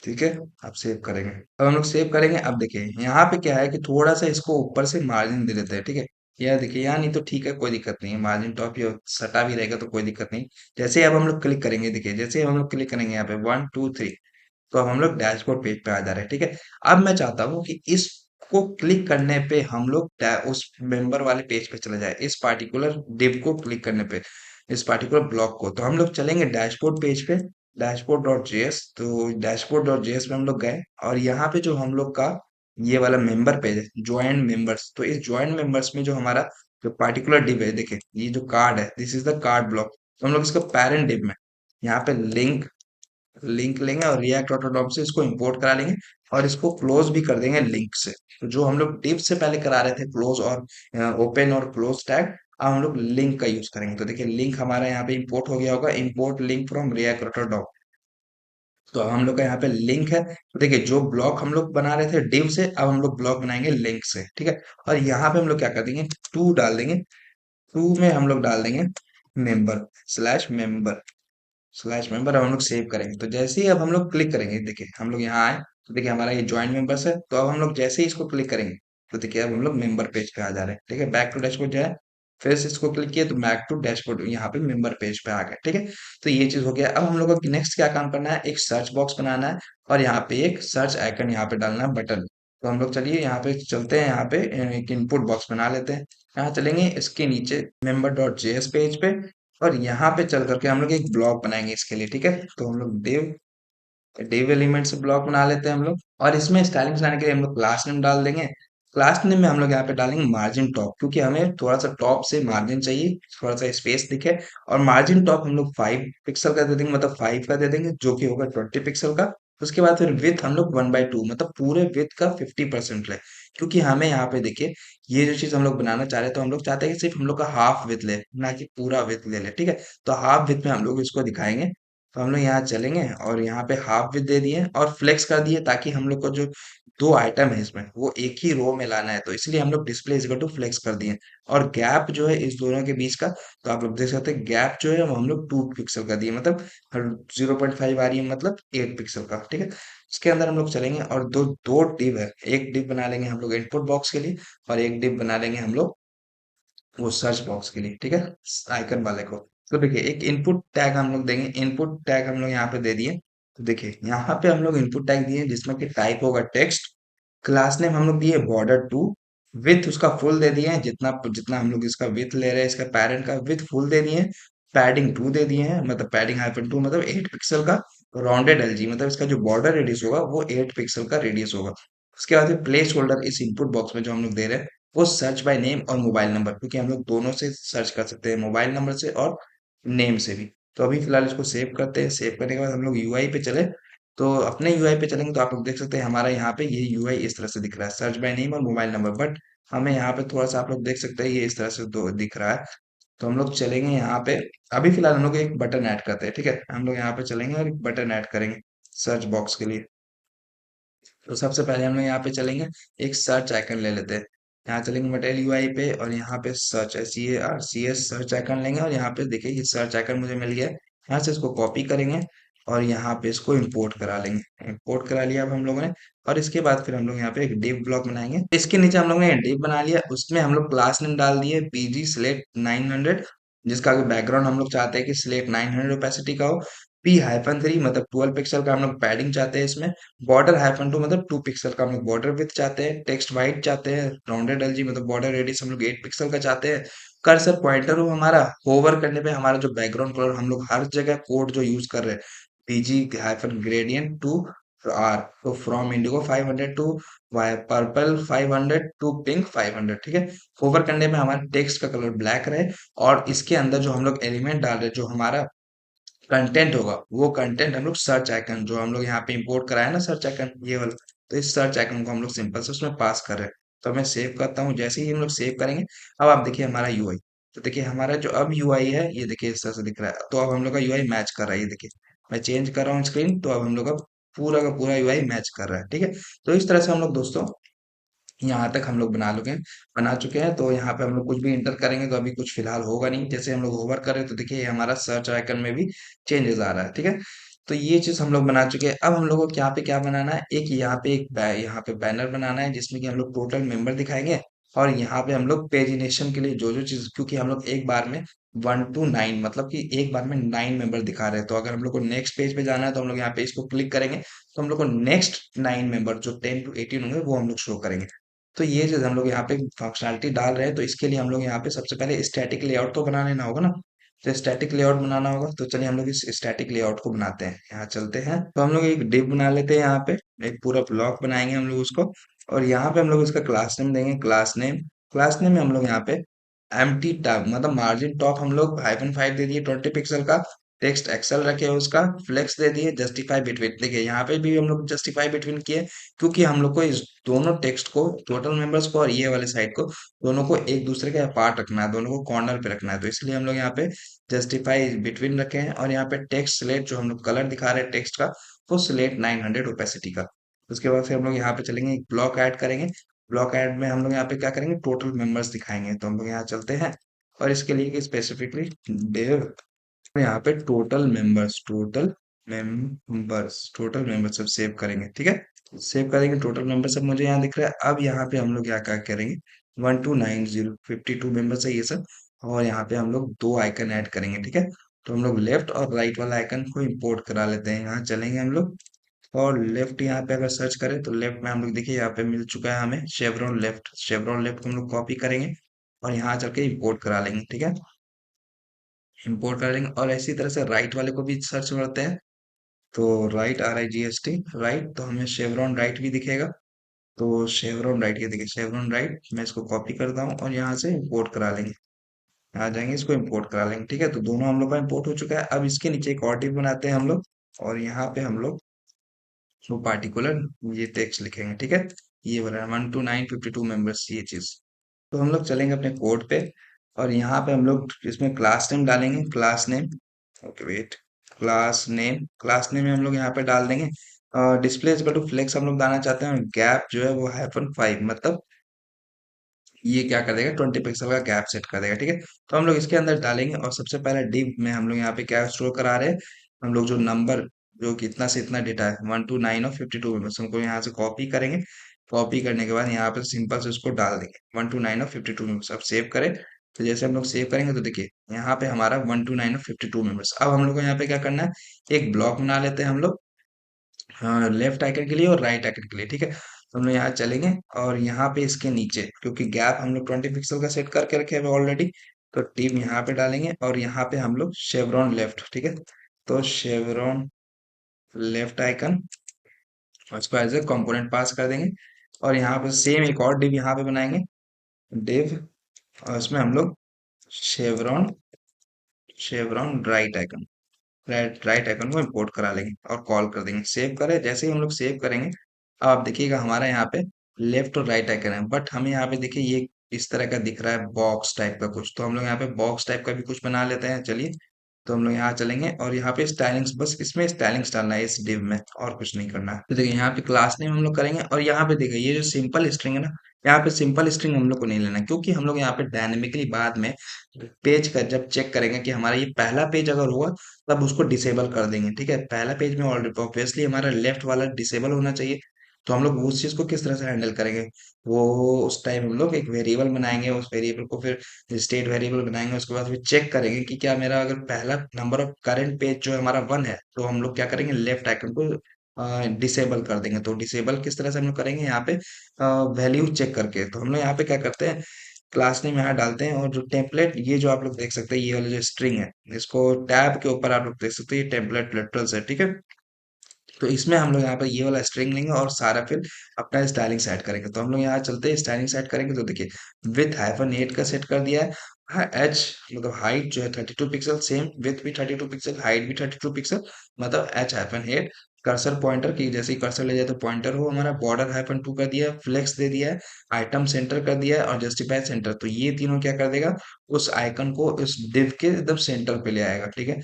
ठीक है। अब सेव करेंगे, अब हम लोग सेव करेंगे। अब देखिए यहाँ पे क्या है कि थोड़ा सा इसको ऊपर से मार्जिन दे देते हैं, ठीक है। यार देखिए यहाँ नहीं तो ठीक है, कोई दिक्कत नहीं है, मार्जिन टॉप ये सटा भी रहेगा तो कोई दिक्कत नहीं। जैसे अब हम लोग क्लिक करेंगे, देखिए जैसे हम लोग क्लिक करेंगे यहाँ पे 1 2 3, तो अब हम लोग डैशबोर्ड पेज पे आ जा रहे हैं, ठीक है। अब मैं चाहता हूँ कि इसको क्लिक करने पे हम लोग उस मेंबर वाले पेज पे चले जाए, इस पार्टिकुलर डिव को क्लिक करने पे, इस पार्टिकुलर ब्लॉक को, तो हम लोग चलेंगे डैशबोर्ड पेज पे, डैशबोर्ड डॉट जेएस, तो डैशबोर्ड डॉट जेएस में हम लोग गए, और यहाँ पे जो हम लोग का ये वाला मेंबर पेज है, ज्वाइन मेंबर्स, तो इस ज्वाइन मेंबर्स में जो हमारा जो पार्टिकुलर डिव है, देखिए ये जो कार्ड है, this is the card block, तो हम लोग इसको पेरेंट डिव में यहाँ पे लिंक लिंक लेंगे और रिएक्ट ऑटोडॉम से इसको इंपोर्ट करा लेंगे, और इसको क्लोज भी कर देंगे लिंक से। तो जो हम लोग div से पहले करा रहे थे क्लोज और ओपन और क्लोज टैग, अब हम लोग लिंक का यूज करेंगे। तो देखिए लिंक हमारा यहाँ पे इंपोर्ट हो गया होगा, इंपोर्ट लिंक फ्रॉम रिएक्ट ऑटोडॉम। तो अब हम लोग का यहाँ पे लिंक है, तो देखिए जो ब्लॉक हम लोग बना रहे थे div से, अब हम लोग ब्लॉक बनाएंगे लिंक से, ठीक है। और यहाँ पे हम लोग क्या कर देंगे, टू डाल देंगे, टू में हम लोग डाल देंगे मेंबर स्लैश मेंबर। अब हम लोग सेव करेंगे, तो जैसे ही अब हम लोग क्लिक करेंगे, देखिए हम लोग यहाँ आए, तो देखिए हमारा ये ज्वाइन मेंबर्स है, तो अब हम लोग जैसे ही इसको क्लिक करेंगे, तो देखिए अब हम लोग मेंबर पेज पे आ जा रहे हैं, ठीक है। बैक टू डैशबोर्ड जाए, फिर से इसको क्लिक किया तो बैक टू डैशबोर्ड, यहाँ पे मेंबर पेज पे आ गए, ठीक है। तो ये चीज हो गया। अब हम लोग को नेक्स्ट क्या काम करना है, एक सर्च बॉक्स बनाना है, और यहाँ पे एक सर्च आइकन यहाँ पे डालना है, बटन। तो हम लोग चलिए यहाँ पे चलते हैं, यहाँ पे एक इनपुट बॉक्स बना लेते हैं, यहाँ चलेंगे इसके नीचे मेंबर डॉट जेएस पेज पे, और यहाँ पे चल करके हम लोग एक ब्लॉक बनाएंगे इसके लिए, ठीक है। तो हम लोग डिव एलिमेंट से ब्लॉक बना लेते हैं हम लोग, और इसमें स्टाइलिंग बनाने के लिए हम लोग क्लास नेम डाल देंगे। क्लास नेम में हम लोग यहाँ पे डालेंगे मार्जिन टॉप, क्योंकि हमें थोड़ा सा टॉप से मार्जिन चाहिए, थोड़ा सा स्पेस दिखे। और मार्जिन टॉप हम लोग 5 पिक्सल का दे देंगे, मतलब 5 का दे देंगे, जो कि होगा 20 पिक्सल का। उसके बाद फिर विथ हम लोग 1/2, मतलब पूरे विथ का 50% ले, क्योंकि हमें यहाँ पे देखिए ये जो चीज हम लोग बनाना चाह रहे हैं, तो हम लोग चाहते हैं कि सिर्फ हम लोग का हाफ विथ ले, ना कि पूरा विथ ले ले, ठीक है। तो हाफ विथ में हम लोग इसको दिखाएंगे। तो हम लोग यहाँ चलेंगे और यहाँ पे हाफ विथ दे दिए और फ्लेक्स कर दिए, ताकि हम लोग को जो दो आइटम है इसमें वो एक ही रो में लाना है, तो इसलिए हम लोग display is equal to flex कर दिए। और गैप जो है इस दोनों के बीच का, तो आप लोग देख सकते हैं गैप जो है वो हम लोग 2 पिक्सल का दिए, मतलब 0.5 आ रही है, मतलब 8 पिक्सल का, ठीक है। इसके अंदर हम लोग चलेंगे और दो दो डिव है, एक डिव बना लेंगे हम लोग इनपुट बॉक्स के लिए, और एक डिव बना लेंगे हम लोग वो सर्च बॉक्स के लिए, ठीक है, आइकन वाले को। तो देखिए एक इनपुट टैग हम लोग देंगे, इनपुट टैग हम लोग यहाँ पे दे दिए। तो देखिए यहाँ पे हम लोग इनपुट टैग दिए जिसमें कि टाइप होगा टेक्स्ट, क्लास नेम हम लोग दिए बॉर्डर 2, विथ उसका फुल दे दिए हैं, जितना जितना हम लोग इसका विथ ले रहे हैं, इसका पेरेंट का विथ फुल दे दिए हैं। पैडिंग 2 दे दिए हैं, मतलब पैडिंग -2, मतलब 8 पिक्सल का। राउंडेड एलजी, मतलब इसका जो बॉर्डर रेडियस होगा वो 8 पिक्सल का रेडियस होगा। उसके बाद प्लेस होल्डर इस इनपुट बॉक्स में जो हम लोग दे रहे हैं, वो सर्च बाय नेम और मोबाइल नंबर, क्योंकि हम लोग दोनों से सर्च कर सकते हैं, मोबाइल नंबर से और नेम से भी। तो अभी फिलहाल इसको सेव करते हैं, सेव करने के बाद हम लोग यूआई पे चले। तो अपने यूआई पे चलेंगे तो आप लोग देख सकते हैं हमारा यहाँ पे ये यूआई इस तरह से दिख रहा है, सर्च बाय नेम और मोबाइल नंबर। बट हमें यहाँ पे थोड़ा सा आप लोग देख सकते हैं ये इस तरह से दो दिख रहा है। तो हम लोग चलेंगे यहाँ पे, अभी फिलहाल हम लोग एक बटन ऐड करते हैं, ठीक है। हम लोग यहाँ पे चलेंगे और एक बटन ऐड करेंगे सर्च बॉक्स के लिए। तो सबसे पहले हम लोग यहाँ पे चलेंगे, एक सर्च आइकन ले लेते हैं। यहाँ चलेंगे मटेरियल यूआई पे, और यहाँ पे सर्च SEARCH सर्च आइकन लेंगे, और यहाँ पे देखिए ये सर्च आइकन मुझे मिल गया है। यहाँ से इसको कॉपी करेंगे और यहाँ पे इसको इंपोर्ट करा लेंगे, इंपोर्ट करा लिया अब हम लोगों ने। और इसके बाद फिर हम लोग यहाँ पे एक डिव ब्लॉक बनाएंगे, इसके नीचे हम लोग ने डिव बना लिया, उसमें हम लोग क्लास नेम डाल दिए PG Select 900, जिसका बैकग्राउंड हम लोग चाहते हैं कि सिलेक्ट 900 ओपेसिटी का हो। P-3 मतलब 12 पिक्सल का हम लोग पैडिंग चाहते हैं इसमें। बॉर्डर -2 मतलब 2 पिक्सल का हम लोग बॉर्डर विथ चाहते हैं। टेक्स्ट वाइट चाहते हैं। राउंडेड एलजी मतलब बॉर्डर रेडियस हम लोग 8 पिक्सल का चाहते हैं। कर्सर पॉइंटर हो हमारा, होवर करने पे हमारा जो बैकग्राउंड कलर हम लोग हर जगह कोड जो यूज कर रहे हैं, PG-gradient टू R, तो from indigo 500 to purple 500 to pink 500, ठीक है। होवर करने पे हमारे टेक्स्ट का कलर ब्लैक रहे, और इसके अंदर जो हम लोग एलिमेंट डाल रहे हैं, जो हमारा कंटेंट होगा, वो कंटेंट हम लोग सर्च आइकन जो हम लोग यहाँ पे इंपोर्ट कराया ना, सर्च आइकन ये वाला, तो इस सर्च आइकन को हम लोग सिंपल से उसमें पास कर रहे हैं। तो मैं सेव करता हूँ, जैसे ही हम लोग सेव करेंगे, अब आप देखिए हमारा यूआई, तो देखिए हमारा जो अब यूआई है ये देखिए इस तरह से दिख रहा है। तो अब हम लोग का यूआई मैच कर रहा है, ये देखिए मैं चेंज कर रहा हूँ स्क्रीन, तो अब हम लोग का पूरा यूआई मैच कर रहा है, ठीक है। तो इस तरह से हम लोग दोस्तों यहाँ तक हम लोग बना चुके हैं। तो यहाँ पे हम लोग कुछ भी इंटर करेंगे तो अभी कुछ फिलहाल होगा नहीं, जैसे हम लोग होवर करें तो देखिए ये हमारा सर्च आइकन में भी चेंजेस आ रहा है, ठीक है। तो ये चीज हम लोग बना चुके हैं। अब हम लोगों को यहाँ पे क्या बनाना है, एक यहाँ पे बैनर बनाना है, जिसमें कि हम लोग टोटल मेंबर दिखाएंगे, और यहाँ पे हम लोग पेजिनेशन के लिए जो जो चीज, क्योंकि हम लोग एक बार में 1 to 9 मतलब कि एक बार में 9 मेंबर दिखा रहे हैं, तो अगर हम लोग को नेक्स्ट पेज पे जाना है तो हम लोग यहाँ पे इसको क्लिक करेंगे, तो हम लोग को नेक्स्ट 9 मेंबर जो 10 to 18 होंगे वो हम लोग शो करेंगे। तो ये चीज हम लोग यहाँ पे फंक्शनलिटी डाल रहे हैं, तो इसके लिए हम लोग यहाँ पे सबसे पहले स्टैटिक लेआउट तो बना लेना होगा ना। तो स्टैटिक लेआउट बनाना होगा, तो चलिए हम लोग इस स्टैटिक लेआउट को बनाते हैं। यहाँ चलते हैं, तो हम लोग एक डिव बना लेते हैं, यहाँ पे एक पूरा ब्लॉक बनाएंगे हम लोग उसको। और यहाँ पे हम लोग इसका क्लास नेम देंगे, क्लास नेम में हम लोग यहाँ पे एम्प्टी टैब मतलब मार्जिन टॉप हम लोग -5 दे दिए 20 पिक्सल का। टेक्स्ट एक्सेल रखे उसका फ्लेक्स दे दिए, जस्टिफाई बिटवीन, देखिए यहाँ पे भी हम लोग जस्टिफाई बिटवीन किए, क्योंकि हम लोग को इस दोनों टेक्स्ट को, टोटल मेंबर्स को और ये वाले साइड को, दोनों को एक दूसरे के अपार्ट रखना है, दोनों को कॉर्नर पे रखना है, तो इसलिए हम लोग यहाँ पे जस्टिफाई बिटवीन रखे हैं। और यहाँ पे टेक्स्ट सिलेक्ट जो हम लोग कलर दिखा रहे हैं टेक्स्ट का, वो सिलेक्ट 900 ओपेसिटी का। उसके बाद फिर हम लोग यहाँ पे चलेंगे, एक ब्लॉक ऐड करेंगे। ब्लॉक ऐड में हम लोग यहाँ पे क्या करेंगे, टोटल मेंबर्स दिखाएंगे, तो हम लोग यहाँ चलते हैं और इसके लिए स्पेसिफिकली डेव, यहाँ पे टोटल मेंबर्स सब सेव करेंगे, ठीक है। सेव करेंगे टोटल मेंबर सब मुझे यहाँ दिख रहा है। अब यहाँ पे हम लोग क्या क्या करेंगे, 1 to 9 0 52 मेंबर्स है ये सब। और यहाँ पे हम लोग दो आइकन ऐड करेंगे, ठीक है। तो हम लोग लेफ्ट और राइट वाला आइकन को इंपोर्ट करा लेते हैं, यहाँ चलेंगे हम लोग। और लेफ्ट यहाँ पे अगर सर्च करें तो लेफ्ट में हम लोग देखिए यहाँ पे मिल चुका है हमें शेवरॉन लेफ्ट को हम लोग कॉपी करेंगे और यहाँ चल के इंपोर्ट करा लेंगे, ठीक है। इंपोर्ट कर लेंगे और इसी तरह से राइट वाले को भी सर्च करते हैं। तो राइट RIGHT राइट, तो हमें शेवरॉन राइट भी दिखेगा। तो शेवरॉन राइट, ये देखिए शेवरॉन राइट, मैं इसको कॉपी करता हूँ और यहाँ से इंपोर्ट करा लेंगे। आ जाएंगे, इसको इंपोर्ट करा लेंगे, ठीक है। तो दोनों हम लोग का इंपोर्ट हो चुका है। अब इसके नीचे एक और div बनाते हैं हम लोग, और यहाँ पे हम लोग वो पार्टिकुलर ये टेक्स्ट लिखेंगे, ठीक है। ये वाला 1 to 9 52 मेंबर्स, ये चीज। तो हम लोग चलेंगे अपने कोड पे और यहाँ पे हम लोग इसमें क्लास नेम डालेंगे, class name, okay wait, class name में हम लोग यहाँ पे डाल देंगे डिस्प्ले इज टू फ्लेक्स, हम लोग डालना चाहते हैं। गैप जो है वो -5 मतलब ये क्या कर देगा, 20 पिक्सल का गैप सेट कर देगा, ठीक है। तो हम लोग इसके अंदर डालेंगे और सबसे पहले डिव में हम लोग यहाँ पे क्या स्टोर करा रहे हैं, हम लोग जो नंबर, जो कि इतना से इतना डेटा है 1 to 9 और 52 मेंबर्स, हमको यहाँ से कॉपी करेंगे। कॉपी करने के बाद यहाँ पे सिंपल से उसको डाल देंगे 1 to 9 और 52 मेंबर्स। अब सेव करें, तो जैसे हम लोग सेव करेंगे तो देखिए यहाँ पे हमारा 1 to 9 और 52 मेंबर्स। अब हम लोग को यहाँ पे क्या करना है, एक ब्लॉक बना लेते हैं हम लोग, हाँ, लेफ्ट आइकन के लिए और राइट आइकन के लिए, ठीक है। तो हम लोग यहाँ चलेंगे और यहाँ पे इसके नीचे, क्योंकि गैप हम लोग 20 पिक्सल का सेट करके रखे हैं ऑलरेडी, तो टीम यहाँ पे डालेंगे और यहाँ पे हम लोग शेवरॉन लेफ्ट, ठीक है। तो शेवरॉन लेफ्ट आइकन, उसको एज ए कंपोनेंट पास कर देंगे। और यहाँ पे सेम एक और डिव यहाँ पे बनाएंगे, डिव, और उसमें हम लोग शेवरॉन शेवरॉन राइट आइकन को इंपोर्ट करा लेंगे और कॉल कर देंगे, सेव करें। जैसे ही हम लोग सेव करेंगे, अब आप देखिएगा हमारा यहाँ पे लेफ्ट और राइट आइकन है, बट हमें यहाँ पे देखिए ये इस तरह का दिख रहा है बॉक्स टाइप का कुछ, तो हम लोग यहाँ पे बॉक्स टाइप का भी कुछ बना लेते हैं, चलिए। तो हम लोग यहाँ चलेंगे और यहाँ पे स्टाइलिंग्स, बस इसमें स्टाइलिंग्स डालना है इस डिव में, और कुछ नहीं करना है। तो देखिए यहाँ पे क्लास नेम हम लोग करेंगे और यहाँ पे देखिए ये जो सिंपल स्ट्रिंग है ना, यहाँ पे सिंपल स्ट्रिंग हम लोग को नहीं लेना, क्योंकि हम लोग यहाँ पे डायनेमिकली बाद में पेज का जब चेक करेंगे कि हमारा ये पहला पेज अगर हुआ, तब उसको डिसेबल कर देंगे, ठीक है। पहला पेज में ऑलरेडी ऑब्वियसली हमारा लेफ्ट वाला डिसेबल होना चाहिए, तो हम लोग उस चीज को किस तरह से हैंडल करेंगे, वो उस टाइम हम लोग एक वेरिएबल बनाएंगे, उस वेरिएबल को फिर स्टेट वेरिएबल बनाएंगे, उसके बाद फिर चेक करेंगे कि क्या मेरा अगर पहला नंबर ऑफ करंट पेज जो है हमारा 1 है, तो हम लोग क्या करेंगे, लेफ्ट आइकन को डिसेबल कर देंगे। तो डिसेबल किस तरह से हम लोग करेंगे, यहाँ पे वैल्यू चेक करके, तो हम लोग यहाँ पे क्या करते हैं, क्लास नेम यहाँ डालते हैं और जो टेम्पलेट, ये जो आप लोग देख सकते हैं ये वाला जो स्ट्रिंग है, इसको टैब के ऊपर आप लोग देख सकते हैं, ये टेम्पलेट लिटरल्स है, ठीक है। तो इसमें हम लोग यहाँ पर ये वाला स्ट्रिंग लेंगे और सारा फिर अपना स्टाइलिंग सेट करेंगे। तो हम लोग यहाँ चलते हैं, स्टाइलिंग सेट करेंगे, तो देखिए विथ -8 का सेट कर दिया है। हाँ, एच मतलब हाइट जो है 32 पिक्सल, सेम विथ भी 32 पिक्सल, हाइट भी 32 पिक्सल, मतलब H-8 कर्सर पॉइंटर की, जैसे ही कर्सर ले जाए तो पॉइंटर हो हमारा, बॉर्डर -2 कर दिया है, फ्लेक्स दे दिया है, आइटम सेंटर कर दिया है और जस्टिफाई सेंटर, तो ये तीनों क्या कर देगा, उस आइकन को उस डिव के एकदम सेंटर पे ले आएगा, ठीक है।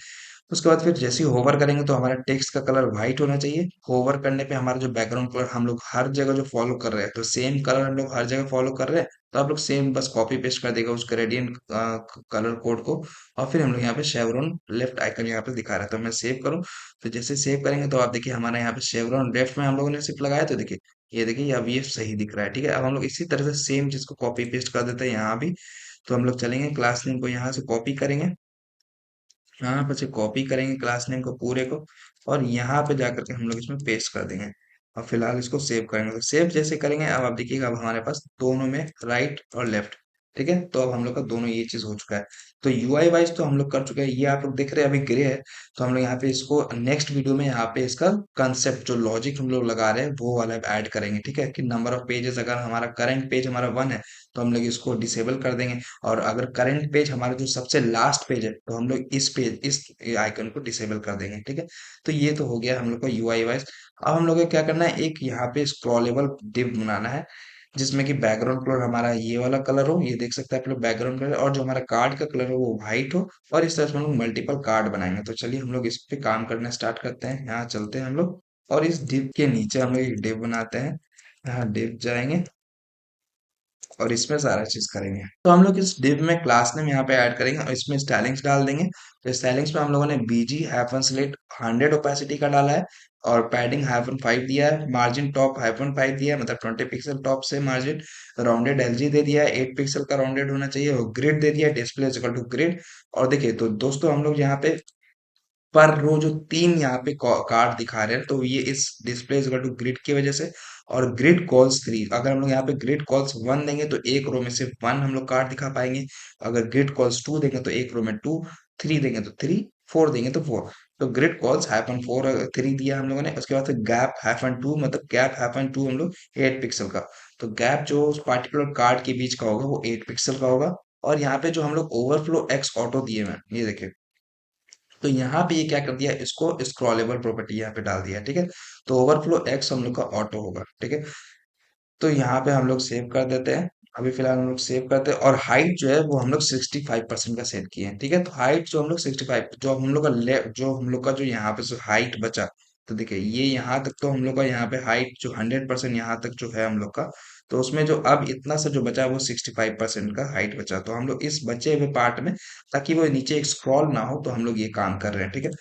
उसके बाद फिर जैसे ही होवर करेंगे तो हमारा टेक्स्ट का कलर व्हाइट होना चाहिए। होवर करने पे हमारा जो बैकग्राउंड कलर हम लोग हर जगह जो फॉलो कर रहे हैं, तो सेम कलर हम लोग हर जगह फॉलो कर रहे हैं, तो आप लोग सेम बस कॉपी पेस्ट कर देगा उस ग्रेडियंट कलर कोड को। और फिर हम लोग यहाँ पे शेवरॉन लेफ्ट आइकन यहाँ पे दिखा रहा है, तो मैं सेव करूँ, तो जैसे सेव करेंगे तो आप देखिए हमारा यहाँ पे शेवरॉन लेफ्ट में हम लोगों ने सिर्फ लगाया, तो देखिए ये देखिए अब ये सही दिख रहा है। ठीक है, अब हम लोग इसी तरह से सेम चीज को कॉपी पेस्ट कर देते हैं यहाँ भी। तो हम लोग चलेंगे क्लास नेम को यहाँ से कॉपी करेंगे, यहाँ पर से कॉपी करेंगे क्लास नेम को पूरे को, और यहाँ पे जाकर के हम लोग इसमें पेस्ट कर देंगे। और फिलहाल इसको सेव करेंगे, तो सेव जैसे करेंगे अब आप देखिएगा अब हमारे पास दोनों में राइट और लेफ्ट। ठीक है, तो अब हम लोग का दोनों ये चीज हो चुका है। तो यूआई वाइज तो हम लोग कर चुके हैं, ये आप लोग देख रहे हैं अभी ग्रे है। तो हम लोग यहाँ पे इसको नेक्स्ट वीडियो में यहाँ पे इसका कंसेप्ट जो लॉजिक हम लोग लगा रहे हैं वो वाला ऐड करेंगे। ठीक है, कि नंबर ऑफ पेजेस अगर हमारा करंट पेज हमारा 1 है तो हम लोग इसको डिसेबल कर देंगे। और अगर करंट पेज हमारा जो सबसे लास्ट पेज है तो हम लोग इस आइकन को डिसेबल कर देंगे। ठीक है, तो ये तो हो गया हम लोग का यूआई वाइज। अब हम लोग को क्या करना है, एक यहाँ पे स्क्रॉलेबल डिव बनाना है जिसमें कि बैकग्राउंड कलर हमारा ये वाला कलर हो, ये देख सकते हैं आप लोग बैकग्राउंड कलर, और जो हमारा कार्ड का कलर हो वो व्हाइट हो। और इस तरह से हम लोग मल्टीपल कार्ड बनाएंगे। तो चलिए हम लोग इस पे काम करना स्टार्ट करते हैं, यहाँ चलते हैं हम लोग, और इस डिव के नीचे हम लोग एक डिव बनाते हैं। यहाँ डिव जाएंगे और इसमें सारा चीज करेंगे। तो हम लोग इस div में क्लास नेम यहाँ पे ऐड करेंगे और इसमें स्टाइलिंग्स डाल देंगे। तो स्टाइलिंग्स में हम लोगों ने बीजी हाइफन सिलेक्ट 100 ओपेसिटी का डाला है, और पैडिंग -5 दिया है, मार्जिन टॉप -5 दिया है, मतलब 20 पिक्सल टॉप से मार्जिन, राउंडेड एलजी दे दिया है, 8 पिक्सल का राउंडेड होना चाहिए, और ग्रिड दे दिया है, display is equal to grid. और देखिए तो दोस्तों हम लोग यहाँ पे पर रो जो 3 यहाँ पे कार्ड दिखा रहे हैं तो ये इस display is equal to grid की वजह से। और ग्रिड कॉल्स 3, अगर हम लोग यहाँ पे ग्रिड कॉल्स 1 देंगे तो एक रो में सिर्फ 1 हम लोग कार्ड दिखा पाएंगे। अगर ग्रिड कॉल्स 2 देंगे तो एक रो में 2, 3 देंगे तो 3, 4 देंगे तो 4। तो ग्रिड कॉल्स -4 3 दिया हम लोगों ने। उसके बाद से गैप -2, मतलब गैप -2 हम लोग 8 पिक्सल का। तो गैप जो उस पार्टिकुलर कार्ड के बीच का होगा वो 8 पिक्सल का होगा। और यहाँ पे जो हम लोग ओवरफ्लो एक्स ऑटो दिए हैं ये देखिए, तो यहाँ पे ये क्या कर दिया, इसको स्क्रॉलेबल प्रॉपर्टी यहाँ पे डाल दिया। ठीक है, तो ओवरफ्लो एक्स हम लोग का ऑटो होगा। ठीक है, तो यहाँ पे हम लोग सेव कर देते हैं। अभी फिलहाल हम लोग सेव करते हैं, और हाइट जो है वो हम लोग 65% का सेट किए हैं। ठीक है, तो हाइट जो हम लोग 65, जो हम लोग का जो हम लोग का जो यहाँ पे जो हाइट बचा, तो देखिए ये यहाँ तक तो हम लोग का यहाँ पे हाइट जो 100% यहाँ तक जो है हम लोग का, तो उसमें जो अब इतना सा जो बचा वो 65% का हाइट बचा। तो हम लोग इस बचे हुए पार्ट में, ताकि वो नीचे स्क्रॉल ना हो, तो हम लोग ये काम कर रहे हैं। ठीक है,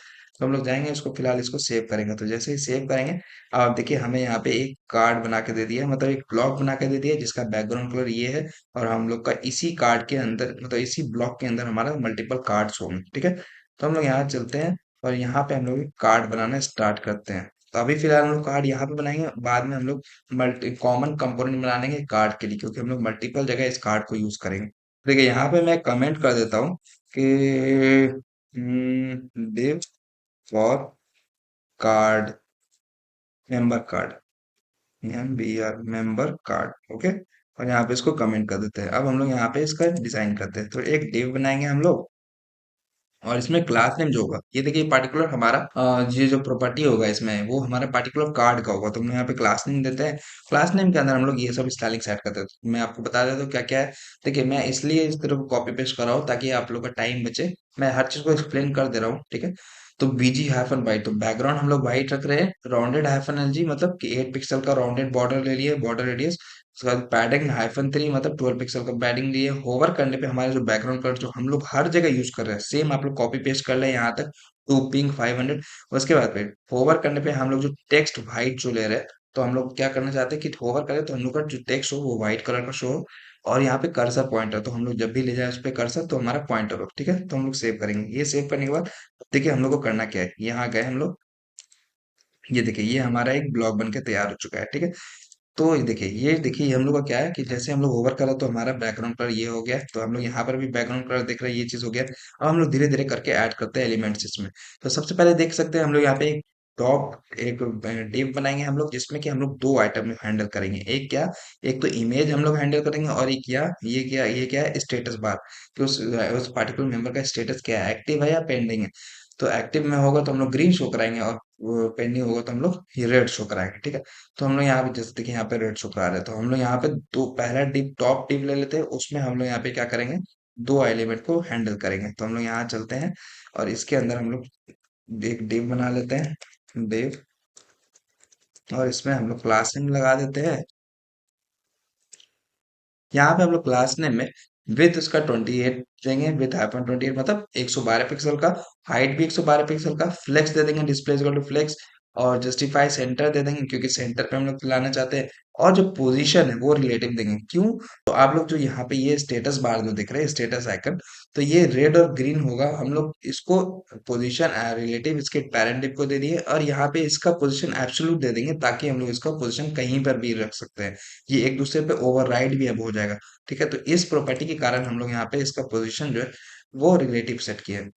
तो हम लोग जाएंगे इसको, फिलहाल इसको सेव करेंगे। तो जैसे ही सेव करेंगे, आप देखिए हमें यहाँ पे एक कार्ड बना के दे दिया है, मतलब एक ब्लॉक बना के दे दिया है जिसका बैकग्राउंड कलर ये है। और हम लोग का इसी कार्ड के अंदर, मतलब इसी ब्लॉक के अंदर हमारा मल्टीपल कार्ड्स होंगे। ठीक है, तो हम लोग यहाँ चलते हैं और यहाँ पे हम लोग कार्ड बनाना स्टार्ट करते हैं। तो अभी फिलहाल हम लोग कार्ड यहाँ पे बनाएंगे, बाद में हम लोग मल्टी कॉमन कंपोनेंट बनाएंगे कार्ड के लिए, क्योंकि हम लोग मल्टीपल जगह इस कार्ड को यूज करेंगे। देखिए यहाँ पे मैं कमेंट कर देता हूँ कि div for card, member card, MBR member card. Okay, और यहाँ पे इसको कमेंट कर देते हैं। अब हम लोग यहाँ पे इसका डिजाइन करते हैं, तो एक डिव बनाएंगे हम लोग, और इसमें क्लास नेम जो होगा ये देखिए पार्टिकुलर हमारा ये जो प्रॉपर्टी होगा इसमें वो हमारा पार्टिकुलर कार्ड का होगा। तो हम लोग यहाँ पे क्लास नेम देते हैं। क्लास नेम के अंदर हम लोग ये सब स्टाइलिंग सेट करते हैं। तो मैं आपको बता देता हूँ क्या क्या है। देखिए मैं इसलिए इस तरह कॉपी पेस्ट कर रहा हूँ ताकि आप लोग का टाइम बचे, मैं हर चीज को एक्सप्लेन कर दे रहा हूँ। ठीक है, तो बीजी हाइफन वाइट, तो बैकग्राउंड हम लोग व्हाइट रख रहे हैं, राउंडेड हाइफन एलजी मतलब कि 8 पिक्सल का राउंडेड बॉर्डर ले लिए, बॉर्डर रेडियस। उसके बाद पैडिंग -3 मतलब 12 पिक्सल का पैडिंग लिए। होवर करने पे हमारे जो बैकग्राउंड कलर जो हम लोग हर जगह यूज कर रहे हैं सेम आप लोग कॉपी पेस्ट कर ले यहाँ तक, टू पिंक 500। उसके बाद फिर होवर करने पे हम लोग जो टेक्स्ट व्हाइट जो ले रहे हैं, तो हम लोग क्या करना चाहते हैं कि होवर करें तो हम लोग का जो टेक्स्ट हो वो व्हाइट कलर का शो हो। और यहाँ पे कर्सर पॉइंटर, तो हम लोग जब भी ले जाए उस पे कर्सर तो हमारा पॉइंटर हो। ठीक है, तो हम लोग सेव करेंगे। ये सेव करने के बाद देखिए हम लोग को करना क्या है, यहाँ गए हम लोग, ये देखिए ये हमारा एक ब्लॉग बन के तैयार हो चुका है। ठीक है, तो ये देखिए ये हम लोग का क्या है कि जैसे हम लोग ओवर करा तो हमारा बैकग्राउंड कलर ये हो गया, तो हम लोग यहाँ पर भी बैकग्राउंड कलर देख रहे हैं, ये चीज हो गया। अब हम लोग धीरे धीरे करके ऐड करते हैं एलिमेंट्स इसमें। तो सबसे पहले देख सकते हैं हम लोग यहाँ पे एक टॉप एक डिव बनाएंगे हम लोग, जिसमें कि हम लोग दो आइटम हैंडल करेंगे। एक क्या, एक तो इमेज हम लोग हैंडल करेंगे, और एक क्या, ये क्या है स्टेटस बार, कि उस पार्टिकुलर मेंबर का स्टेटस क्या है, एक्टिव है या पेंडिंग है। तो एक्टिव में होगा तो हम लोग ग्रीन शो कराएंगे, और पेंडिंग होगा तो हम लोग रेड शो कराएंगे। ठीक है, तो हम लोग यहाँ पे जैसे देखिए यहाँ पे रेड शो करा रहे हैं, तो हम लोग यहाँ पे दो पहला डिप टॉप डिप ले लेते हैं, उसमें हम लोग यहाँ पे क्या करेंगे, दो एलिमेंट को हैंडल करेंगे। तो हम लोग यहाँ चलते हैं और इसके अंदर हम लोग एक डिव बना लेते हैं, डिव, और इसमें हम लोग क्लास नेम लगा देते हैं। यहाँ पे हम लोग क्लास नेम में विथ उसका 28 देंगे, विथ हाइपन 28 मतलब 112 पिक्सल का, हाइट भी 112 पिक्सल का, फ्लेक्स दे देंगे, डिस्प्ले इक्वल टू फ्लेक्स, और जस्टिफाई सेंटर दे देंगे क्योंकि सेंटर पे हम लोग लाना चाहते हैं। और जो पोजीशन है वो रिलेटिव देंगे। क्यों? तो आप लोग जो यहाँ पे ये स्टेटस बार जो दिख रहे हैं, स्टेटस आइकन, तो ये रेड और ग्रीन होगा। हम लोग इसको पोजीशन रिलेटिव इसके पेरेंट डिव को दे दिए, और यहाँ पे इसका पोजीशन एब्सोल्यूट दे देंगे ताकि हम लोग इसका पोजीशन कहीं पर भी रख सकते हैं। ये एक दूसरे पे ओवरराइड भी अब हो जाएगा। ठीक है, तो इस प्रॉपर्टी के कारण हम लोग यहाँ पे इसका पोजीशन जो है वो रिलेटिव सेट किया है।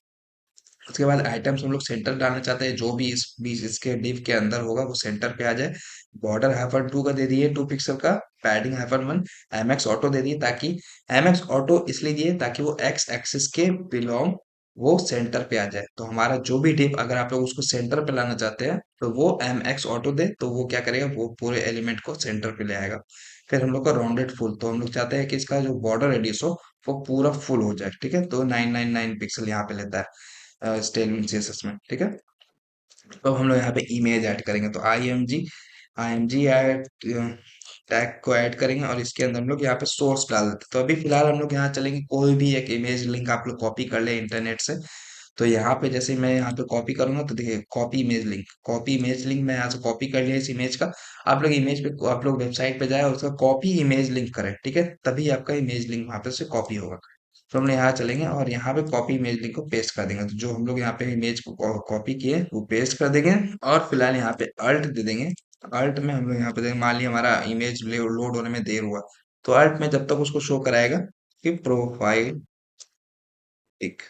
उसके बाद आइटम्स हम लोग सेंटर डालना चाहते हैं, जो भी इस बीच इसके डिव के अंदर होगा वो सेंटर पे आ जाए। बॉर्डर हाइफन 2 का दे दिए 2 पिक्सल का। Padding hyphen 1। एमएक्स ऑटो दे दिए, ताकि एमएक्स ऑटो इसलिए दिए ताकि वो एक्स एक्सिस के बिलोंग वो सेंटर पे आ जाए। तो हमारा जो भी डिव अगर आप लोग उसको सेंटर पे लाना चाहते हैं तो वो एम एक्स ऑटो दे, तो वो क्या करेगा, वो पूरे एलिमेंट को सेंटर पे ले आएगा। फिर हम लोग का राउंडेड फुल, तो हम लोग चाहते हैं कि इसका जो बॉर्डर रेडियस हो वो पूरा फुल हो जाए। ठीक है, तो 999 पिक्सल यहाँ पे लेता है स्टाइलिंग सीएसएस में। ठीक है, तो हम लोग यहाँ पे इमेज ऐड करेंगे, तो I M G add tag को ऐड करेंगे, और इसके अंदर हम लोग यहाँ पे सोर्स डाल देते हैं। तो अभी फिलहाल हम लोग यहाँ चलेंगे, कोई भी एक इमेज लिंक आप लोग कॉपी कर ले इंटरनेट से। तो यहाँ पे जैसे मैं यहाँ पे कॉपी करूंगा तो देखिए, कॉपी इमेज लिंक मैं यहाँ से कॉपी कर लिया इस इमेज का। आप लोग इमेज पे, आप लोग वेबसाइट पे जाए और उसका कॉपी इमेज लिंक करें। ठीक है, तभी आपका इमेज लिंक वहां पे से कॉपी होगा। तो हम लोग यहाँ चलेंगे और यहाँ पे कॉपी इमेज लिंक को पेस्ट कर देंगे। तो जो हम लोग यहाँ पे इमेज को कॉपी किए वो पेस्ट कर देंगे। और फिलहाल यहाँ पे अल्ट दे देंगे। अल्ट में हम लोग यहाँ पे देंगे, मान लिया हमारा इमेज लोड होने में देर हुआ, तो अल्ट में जब तक उसको शो कराएगा कि प्रोफाइल पिक।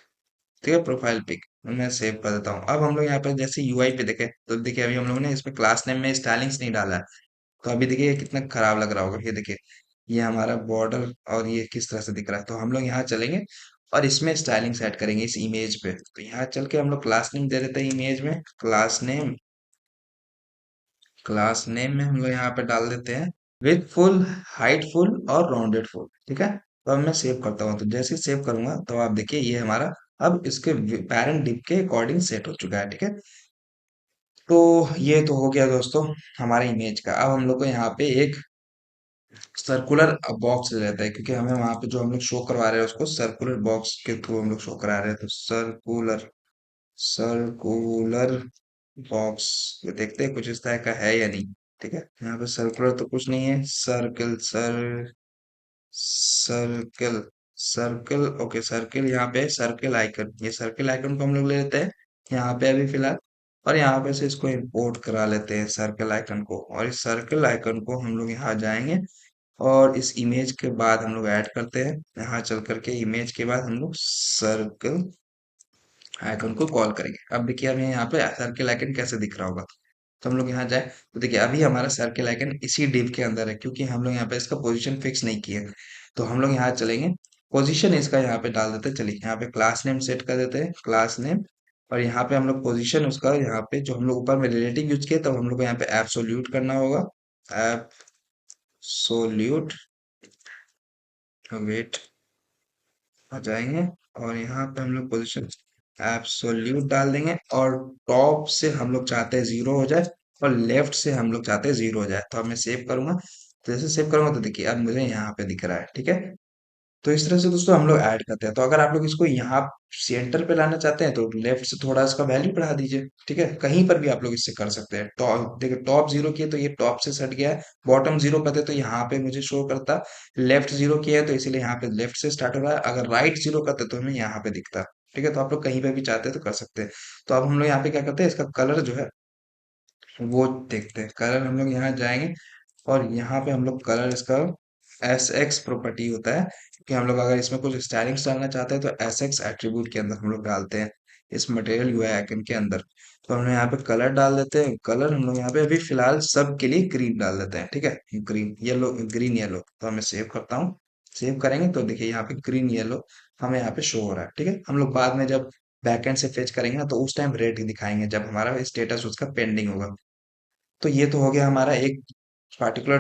ठीक है, प्रोफाइल पिक मैं सेव कर देता हूँ। अब हम लोग यहाँ पे जैसे यूआई पे देखें तो देखिए, अभी हम लोगों ने इसमें क्लास नेम में स्टाइलिंग्स नहीं डाला है। तो अभी देखिए ये कितना खराब लग रहा होगा। ये देखिए, ये हमारा बॉर्डर और ये किस तरह से दिख रहा है। तो हम लोग यहाँ चलेंगे और इसमें स्टाइलिंग सेट करेंगे इस इमेज पे। तो यहाँ चल के हम लोग क्लास नेम दे देते हैं इमेज में। क्लास नेम में हम लोग यहाँ पे डाल देते हैं विथ फुल, हाइट फुल और राउंडेड फुल। ठीक है, तो अब मैं सेव करता हूँ। तो जैसे ही सेव करूंगा तो आप देखिए ये हमारा अब इसके पेरेंट डिव के अकॉर्डिंग सेट हो चुका है। ठीक है, तो ये तो हो गया दोस्तों हमारे इमेज का। अब हम लोग को यहाँ पे एक सर्कुलर बॉक्स रहता है, क्योंकि हमें वहां पे जो हम लोग शो करवा रहे हैं उसको सर्कुलर बॉक्स के थ्रू हम लोग शो करा रहे हैं। तो सर्कुलर बॉक्स, ये देखते हैं कुछ इस तरह का है या नहीं। ठीक है, यहाँ पे सर्कुलर तो कुछ नहीं है। सर्कल सर्कल ओके, सर्कल यहाँ पे सर्कल आइकन, ये सर्कल आइकन को हम लोग ले लेते हैं यहाँ पे अभी फिलहाल। और यहाँ पे से इसको इंपोर्ट करा लेते हैं सर्कल आइकन को, और इस सर्कल आइकन को हम लोग यहाँ जाएंगे और इस इमेज के बाद हम लोग ऐड करते हैं। यहाँ चल करके इमेज के बाद हम लोग सर्कल आइकन को कॉल करेंगे। अब देखिए हमें यहाँ पे सर्कल आइकन कैसे दिख रहा होगा। तो हम लोग यहाँ जाए तो देखिए अभी हमारा सर्कल आइकन इसी डिव के अंदर है, क्योंकि हम लोग यहाँ पे इसका पोजीशन फिक्स नहीं किए। तो हम लोग यहाँ चलेंगे, पोजीशन इसका यहाँ पे डाल देते हैं। चलिए यहाँ पे क्लास नेम सेट कर देते हैं, क्लास नेम। और यहाँ पे हम लोग पोजीशन उसका, यहाँ पे जो हम लोग ऊपर में रिलेटिव यूज किए, तब हम लोग को यहाँ पे एब्सोल्यूट करना होगा। एब्सोल्यूट, वेट आ जाएंगे, और यहाँ पे हम लोग पोजीशन एब्सोल्यूट डाल देंगे। और टॉप से हम लोग चाहते हैं जीरो हो जाए, और लेफ्ट से हम लोग चाहते हैं जीरो हो जाए। तो अब मैं सेव करूंगा, तो जैसे सेव करूंगा तो देखिए अब मुझे यहाँ पे दिख रहा है। ठीक है, तो इस तरह से दोस्तों हम लोग ऐड करते हैं। तो अगर आप लोग इसको यहाँ सेंटर पे लाना चाहते हैं तो लेफ्ट से थोड़ा इसका वैल्यू बढ़ा दीजिए। ठीक है, कहीं पर भी आप लोग इससे कर सकते हैं। टॉप देखिए, टॉप जीरो किए तो ये टॉप से सट गया है। बॉटम जीरो करते तो यहाँ पे मुझे शो करता। लेफ्ट जीरो किया है तो इसीलिए यहाँ पे लेफ्ट से स्टार्ट हो रहा है। अगर राइट जीरो करते तो हमें यहाँ पे दिखता। ठीक है, तो आप लोग कहीं पे भी चाहते हैं तो कर सकते हैं। तो अब हम लोग यहाँ पे क्या करते हैं, इसका कलर जो है वो देखते हैं। कलर हम लोग यहाँ जाएंगे और यहाँ पे हम लोग कलर इसका एस एक्स प्रॉपर्टी होता है कि हम लोग अगर इसमें कुछ स्टाइलिंग्स डालना चाहते हैं तो एस एक्स एट्रीब्यूट के अंदर हम लोग डालते हैं, इस मटेरियल यूआई आइकन के अंदर। तो हम लोग यहाँ पे कलर डाल देते हैं। कलर हम लोग यहाँ पे अभी फिलहाल सब के लिए ग्रीन डाल देते हैं। ठीक है, ग्रीन येलो, ग्रीन येलो। तो मैं सेव करता हूँ। सेव करेंगे तो देखिए यहाँ पे ग्रीन येलो हमें यहाँ पे शो हो रहा है। ठीक है, हम लोग बाद में जब बैकएंड से फेच करेंगे ना तो उस टाइम रेड दिखाएंगे जब हमारा स्टेटस उसका पेंडिंग होगा। तो ये तो हो गया हमारा एक पार्टिकुलर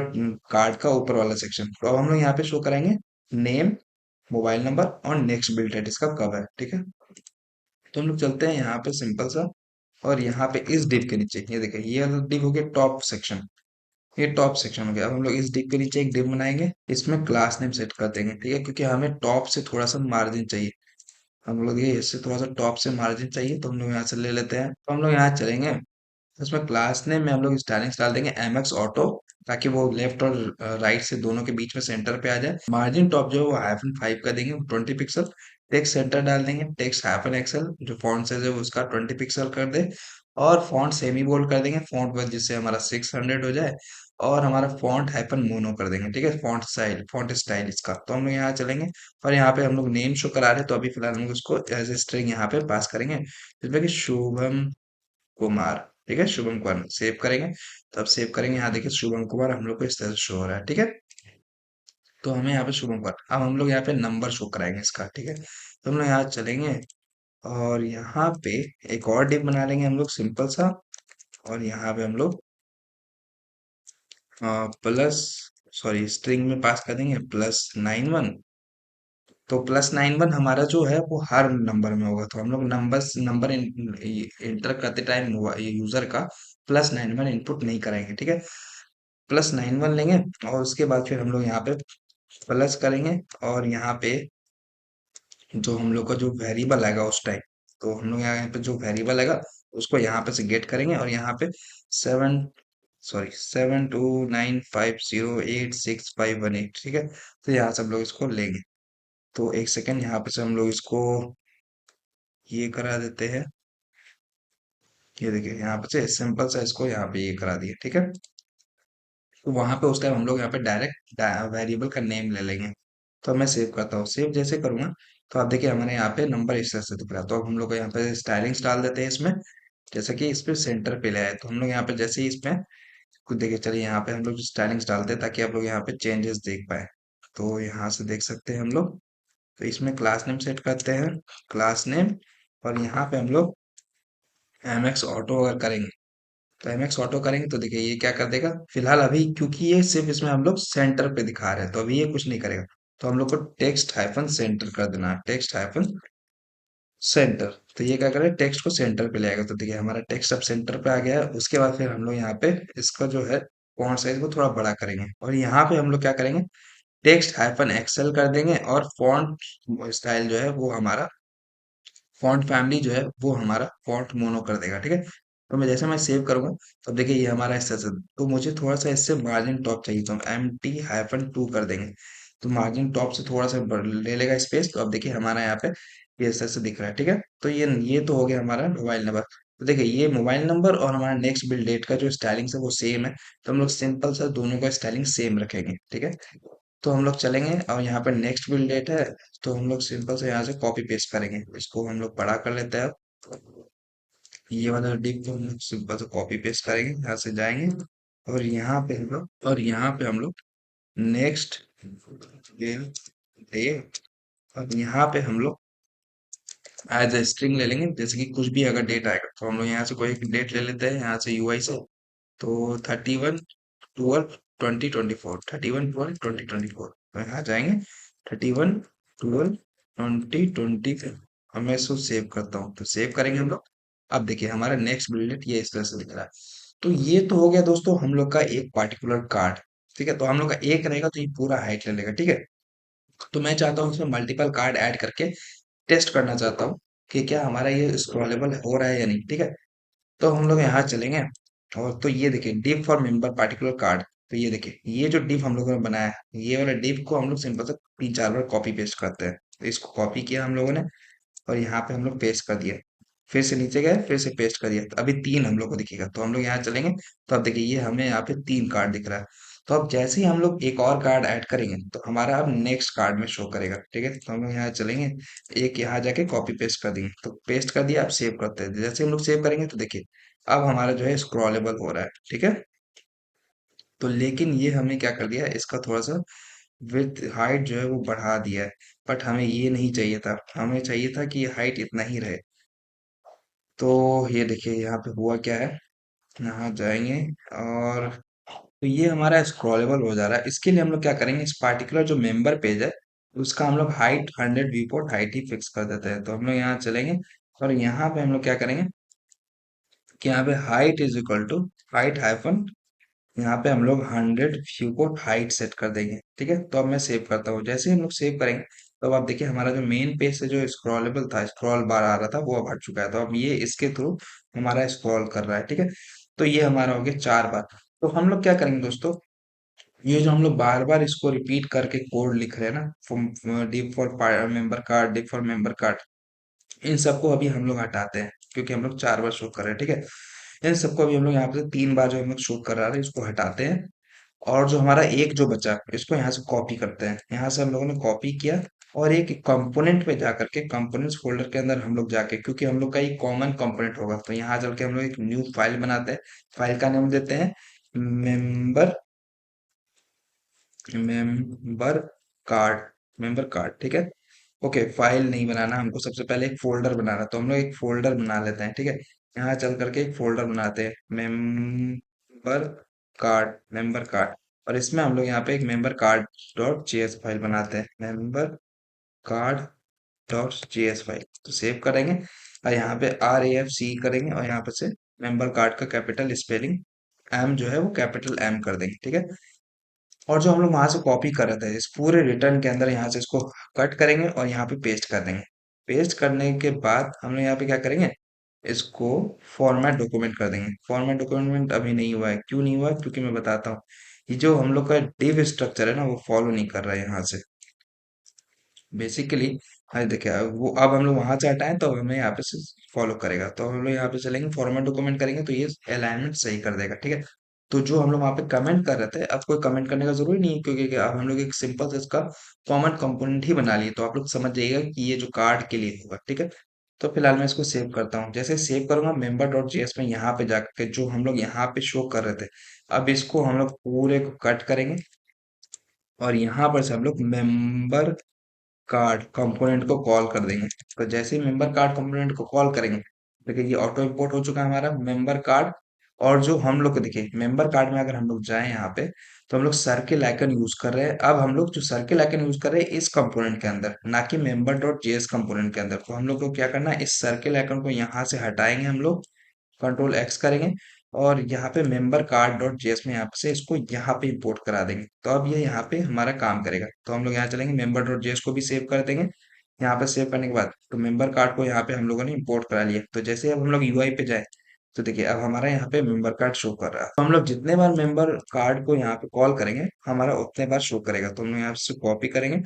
कार्ड का ऊपर वाला सेक्शन। तो अब हम लोग यहाँ पे शो कराएंगे नेम, मोबाइल नंबर और नेक्स्ट बिल डेट इसका कब है। ठीक है, तो हम लोग चलते हैं यहाँ पे सिंपल सा, और यहाँ पे इस डिव के नीचे ये देखिए, ये डिव हो गया टॉप सेक्शन। ये टॉप सेक्शन हो गया। अब हम लोग इस डिव के नीचे एक डिव बनाएंगे, इसमें क्लास नेम सेट कर देंगे। ठीक है, क्योंकि हमें टॉप से थोड़ा सा मार्जिन चाहिए। हम लोग ये इससे थोड़ा सा टॉप से मार्जिन चाहिए, तो हम लोग यहाँ से ले लेते हैं। तो हम लोग यहाँ चलेंगे उसमें क्लास नेम में हम लोग स्टाइलिंग्स डाल देंगे एम एक्स ऑटो, ताकि वो लेफ्ट और राइट से दोनों के बीच में सेंटर पे आ जाए। मार्जिन टॉप जो है वो -5 का देंगे, 20 पिक्सल। टेक्स्ट सेंटर डाल देंगे, टेक्स्ट -XL, जो फॉन्ट साइज है वो उसका 20 पिक्सल कर दे। और फॉन्ट सेमी बोल्ड कर देंगे, फॉन्ट वर्थ जिससे हमारा 600 हो जाए। और हमारा फॉन्ट हाइपन मोनो कर देंगे, ठीक है। फॉन्ट स्टाइल इसका तो हम लोग यहाँ चलेंगे। और यहाँ पे हम लोग नेम शो करा रहे हैं, तो अभी फिलहाल हम लोग उसको एज ए स्ट्रिंग यहाँ पे पास करेंगे, जिसमें कि शुभम कुमार। ठीक है, शुभम कुमार सेव करेंगे। तो अब सेव करेंगे, यहाँ देखिए शुभम कुमार हम लोग को इस तरह से शो हो रहा है, ठीक है। तो हमें यहाँ पे शुभम कुमार, अब हम लोग यहाँ पे नंबर शो कराएंगे इसका, ठीक है। तो हम लोग यहाँ चलेंगे, और यहाँ पे एक और डिव बना लेंगे हम लोग सिंपल सा। और यहाँ पे हम लोग प्लस, सॉरी, स्ट्रिंग में पास कर देंगे +91। तो +91 हमारा जो है वो हर नंबर में होगा, तो हम लोग नंबर इंटर करते टाइम यूजर का +91 इनपुट नहीं करेंगे, ठीक है। +91 लेंगे, और उसके बाद फिर हम लोग यहाँ पे प्लस करेंगे। और यहाँ पे जो हम लोग का जो वेरिएबल आएगा उस टाइम, तो हम लोग यहाँ पे जो वेरिएबल आएगा उसको यहाँ पे से गेट करेंगे, और यहाँ पे 7295086518, ठीक है। तो यहाँ से हम लोग इसको लेंगे। तो एक सेकेंड, यहाँ पे से हम लोग इसको ये करा देते हैं। ये देखिए यहाँ पे से सिंपल सा इसको यहाँ पे ये करा दिए, ठीक है। तो वहां पे उस टाइम हम लोग यहाँ पे डायरेक्ट वेरिएबल का नेम ले लेंगे। तो मैं सेव करता हूँ, सेव जैसे करूंगा तो आप देखिए हमारे यहाँ पे नंबर इस तरह से दिख रहा है। तो अब हम लोग यहाँ पे स्टाइलिंग्स डाल देते हैं इसमें, जैसे कि इस पे सेंटर पे ले आए। तो हम लोग यहाँ पे जैसे ही इसमें कुछ देखिए, चलिए यहाँ पे हम लोग स्टाइलिंग्स डालते हैं ताकि आप लोग यहाँ पे चेंजेस देख पाए। तो यहाँ से देख सकते हैं हम लोग। तो इसमें क्लास नेम सेट करते हैं, क्लास नेम। और यहाँ पे हम लोग एम एक्स ऑटो अगर करेंगे, तो एम एक्स ऑटो करेंगे तो देखिए ये क्या कर देगा फिलहाल अभी, क्योंकि ये सिर्फ इसमें हम लोग सेंटर पे दिखा रहे हैं, तो अभी ये कुछ नहीं करेगा। तो हम लोग को टेक्स्ट हाइफन सेंटर कर देना है, टेक्स्ट हाइफन सेंटर। तो ये क्या करें, टेक्स्ट को सेंटर पे ले आएगा। तो देखिए हमारा टेक्स्ट अब सेंटर पे आ गया है। उसके बाद फिर हम लोग यहाँ पे इसका जो है फॉन्ट साइज को थोड़ा बड़ा करेंगे, और यहाँ पे हम लोग क्या करेंगे, टेक्स्ट हाइफन एक्सेल कर देंगे। और फॉन्ट स्टाइल जो है वो हमारा, फॉन्ट फैमिली जो है वो हमारा फॉन्ट मोनो कर देगा, ठीक है। तो मैं जैसे मैं सेव करूंगा, तो अब देखिए ये हमारा इस तरह से, तो मुझे थोड़ा सा इससे मार्जिन टॉप चाहिए, तो हम MT-2 कर देंगे। तो मार्जिन टॉप से थोड़ा सा ले लेगा स्पेस। तो अब देखिए हमारा यहाँ पे ये इस तरह से दिख रहा है, ठीक है। तो ये तो हो गया हमारा मोबाइल नंबर। तो देखिए ये मोबाइल नंबर और हमारा नेक्स्ट बिल डेट का जो स्टाइलिंग है वो सेम है। तो हम लोग सिंपल सा दोनों का स्टाइलिंग सेम रखेंगे, ठीक है। तो हम लोग चलेंगे, और यहाँ पर नेक्स्ट बिल डेट है, तो हम लोग सिंपल से यहाँ से कॉपी पेस्ट करेंगे। इसको हम लोग बड़ा कर लेते हैं। ये वाला डिप को हम लोग सिंपल से कॉपी पेस्ट करेंगे, यहाँ से जाएंगे। और यहाँ पे हम लोग नेक्स्ट बिल डेट, और यहाँ पे हम लोग एज ए स्ट्रिंग ले लेंगे, जैसे कि कुछ भी अगर डेट आएगा तो हम लोग यहाँ से कोई एक डेट ले लेते हैं यहाँ से यूआई से। तो 31/12/2024, 31/12/2024, तो यहाँ जाएंगे 31/12/2024। अब मैं इसको सेव करता हूँ, तो सेव करेंगे हम लोग। अब देखिए हमारा नेक्स्ट बुलेट ये इस तरह से दिख रहा है। तो ये तो हो गया दोस्तों हम लोग का एक पार्टिकुलर कार्ड, ठीक है। तो हम लोग का एक रहेगा तो ये पूरा हाइट ले लेगा, ठीक है। तो मैं चाहता हूँ इसमें मल्टीपल कार्ड ऐड करके टेस्ट करना चाहता हूँ कि क्या हमारा ये स्क्रॉलेबल हो रहा है या नहीं, ठीक है। तो हम लोग यहाँ चलेंगे, और तो ये देखिए div for member particular card. तो ये देखिए ये जो डिव हम लोगों ने बनाया है, ये वाला डिव को हम लोग सिंपल से 3-4 बार कॉपी पेस्ट करते हैं। तो इसको कॉपी किया हम लोगों ने, और यहाँ पे हम लोग पेस्ट कर दिया। फिर से नीचे गए, फिर से पेस्ट कर दिया, तो अभी 3 हम लोग को दिखेगा। तो हम लोग यहाँ चलेंगे, तो अब देखिए ये हमें यहाँ पे 3 कार्ड दिख रहा है। तो अब जैसे ही हम लोग एक और कार्ड ऐड करेंगे तो हमारा अब नेक्स्ट कार्ड में शो करेगा, ठीक है। तो हम लोग यहाँ चलेंगे, एक यहाँ जाके कॉपी पेस्ट कर देंगे, तो पेस्ट कर दिया। अब सेव करते हैं, जैसे हम लोग सेव करेंगे तो देखिए अब हमारा जो है स्क्रॉलेबल हो रहा है, ठीक है। तो लेकिन ये हमें क्या कर दिया, इसका थोड़ा सा विथ हाइट जो है वो बढ़ा दिया है। बट हमें ये नहीं चाहिए था, हमें चाहिए था कि ये हाइट इतना ही रहे। तो ये देखिए यहाँ पे हुआ क्या है, यहाँ जाएंगे, और तो ये हमारा स्क्रॉलेबल हो जा रहा है। इसके लिए हम लोग क्या करेंगे, इस पार्टिकुलर जो मेंबर पेज है उसका हम लोग हाइट 100 व्यू पोर्ट हाइट ही फिक्स कर देते हैं। तो हम लोग यहाँ चलेंगे, और यहाँ पे हम लोग क्या करेंगे कि यहाँ पे height is equal to height hyphen, यहाँ पे हम लोग 100 व्यू को हाइट सेट कर देंगे, ठीक है। तो अब मैं सेव करता हूँ, जैसे ही हम लोग सेव करेंगे तो अब आप देखिए हमारा जो मेन पेज से जो स्क्रॉलेबल था, स्क्रॉल बार आ रहा था, वो अब हट चुका है। तो अब ये इसके थ्रू हमारा स्क्रॉल कर रहा है, ठीक है। तो ये हमारा हो गया 4 बार। तो हम लोग क्या करेंगे दोस्तों, ये जो हम लोग बार बार इसको रिपीट करके कोड लिख रहे हैं ना, D for member card, D for member card, इन सबको अभी हम लोग हटाते हैं क्योंकि हम लोग 4 बार शो कर रहे हैं, ठीक है। इन सबको अभी हम लोग यहाँ पे 3 बार जो हम लोग शो कर रहे हैं इसको हटाते हैं। और जो हमारा एक जो बचा इसको यहाँ से कॉपी करते हैं, यहाँ से हम लोगों ने कॉपी किया और एक कंपोनेंट में जा करके कंपोनेंट्स फोल्डर के अंदर हम लोग जाके, क्योंकि हम लोग का एक कॉमन कंपोनेंट होगा, तो यहाँ चल के हम लोग एक न्यू फाइल बनाते हैं। फाइल का नाम देते हैं member member card, member card, ठीक है। ओके, फाइल नहीं बनाना हमको, सबसे पहले एक फोल्डर बनाना, तो हम लोग एक फोल्डर बना लेते हैं, ठीक है। यहाँ चल करके एक फोल्डर बनाते हैं मेंबर कार्ड, मेंबर कार्ड, और इसमें हम लोग यहाँ पे एक member card dot JS file बनाते हैं, member card dot JS file, तो सेव करेंगे और यहाँ पे RAFC करेंगे और यहाँ पे से मेंबर कार्ड का कैपिटल स्पेलिंग एम जो है वो कैपिटल एम कर देंगे, ठीक है। और जो हम लोग वहां से कॉपी कर रहे थे इस पूरे रिटर्न के अंदर यहाँ से इसको कट करेंगे और यहाँ पे पेस्ट कर देंगे। पेस्ट करने के बाद हम लोग यहाँ पे क्या करेंगे, इसको फॉर्मेट डॉक्यूमेंट कर देंगे। फॉर्मेट डॉक्यूमेंट अभी नहीं हुआ है, क्यों नहीं हुआ है, क्योंकि मैं बताता हूँ। ये जो हम लोग का डिव स्ट्रक्चर है ना वो फॉलो नहीं कर रहा है यहाँ से बेसिकली। हाँ देखिए, वो अब हम लोग वहां से हटाएं तो हमें यहाँ पे से फॉलो करेगा, तो हम लोग यहाँ पे चलेंगे फॉर्मेट डॉक्यूमेंट करेंगे तो ये अलाइनमेंट सही कर देगा, ठीक है। तो जो हम लोग वहाँ पे कमेंट कर रहे थे, अब कोई कमेंट करने का जरूरी नहीं है क्योंकि अब हम लोग एक सिंपल से इसका कॉमन कंपोनेंट ही बना लिए, तो आप लोग समझ जाइएगा कि ये जो कार्ड के लिए होगा, ठीक है। तो फिलहाल मैं इसको सेव करता हूँ, जैसे सेव करूंगा मेंबर डॉट जेएस में यहाँ पे जाकर के जो हम लोग यहाँ पे शो कर रहे थे, अब इसको हम लोग पूरे को कट करेंगे और यहाँ पर से हम लोग मेंबर कार्ड कंपोनेंट को कॉल कर देंगे। तो जैसे ही मेंबर कार्ड कंपोनेंट को कॉल करेंगे, देखिए ये ऑटो इंपोर्ट हो चुका है हमारा मेंबर कार्ड। और जो हम लोग को देखिए मेंबर कार्ड में अगर हम लोग जाएं यहाँ पे, तो हम लोग सर्किल आइकन यूज कर रहे हैं। अब हम लोग जो सर्किल आइकन यूज कर रहे हैं इस कंपोनेंट के अंदर, ना कि मेंबर डॉट जेएस कंपोनेंट के अंदर, तो हम लोग को क्या करना है, इस सर्किल आइकन को यहाँ से हटाएंगे हम लोग, कंट्रोल एक्स करेंगे और यहाँ पे मेंबर कार्ड डॉट जेएस में यहाँ से इसको यहाँ पे इंपोर्ट करा देंगे, तो अब ये यहाँ पे हमारा काम करेगा। तो हम लोग यहाँ चलेंगे मेंबर डॉट जेएस को भी सेव कर देंगे। यहाँ पे सेव करने के बाद तो मेंबर कार्ड को यहाँ पे हम लोगों ने इंपोर्ट करा लिया, तो जैसे अब हम लोग यूआई पे जाए तो देखिए अब हमारा यहाँ पे मेंबर कार्ड शो कर रहा है। तो हम लोग जितने बार मेंबर कार्ड को यहाँ पे कॉल करेंगे हमारा उतने बार शो करेगा, तो हम लोग यहाँ से कॉपी करेंगे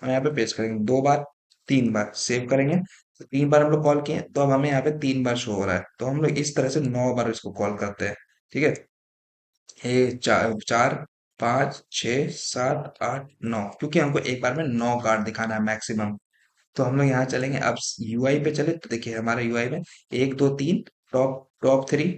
और यहाँ पे पेस्ट करेंगे 2 बार, 3 बार सेव करेंगे। तो 3 बार हम लोग कॉल किए तो अब हमें यहाँ पे 3 बार शो हो रहा है, तो हम लोग इस तरह से 9 बार इसको कॉल करते हैं, ठीक है। ये चार चार, 5, 6, 7, 8, 9, क्योंकि हमको एक बार में 9 कार्ड दिखाना है मैक्सिमम। तो हम लोग यहाँ चलेंगे, अब यूआई पे चले तो देखिए हमारे यूआई में 1, 2, 3, टॉप टॉप 3,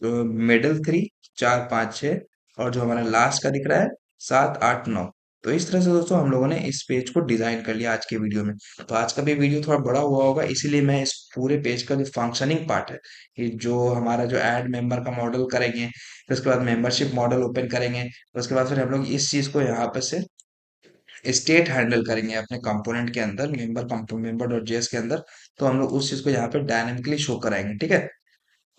मिडिल 3, 4, 5, 6, और जो हमारा लास्ट का दिख रहा है 7, 8, 9। तो इस तरह से दोस्तों हम लोगों ने इस पेज को डिजाइन कर लिया आज के वीडियो में। तो आज का भी वीडियो थोड़ा बड़ा हुआ होगा, इसीलिए मैं इस पूरे पेज का जो फंक्शनिंग पार्ट है, कि जो हमारा जो ऐड मेंबर का मॉडल करेंगे, फिर उसके बाद मेंबरशिप मॉडल ओपन करेंगे, उसके बाद फिर हम लोग इस चीज को यहाँ पे से स्टेट हैंडल करेंगे अपने कंपोनेंट के अंदर, मेंबर डॉट जेएस के अंदर। तो हम लोग उस चीज को यहाँ पे डायनेमिकली शो कराएंगे, ठीक है।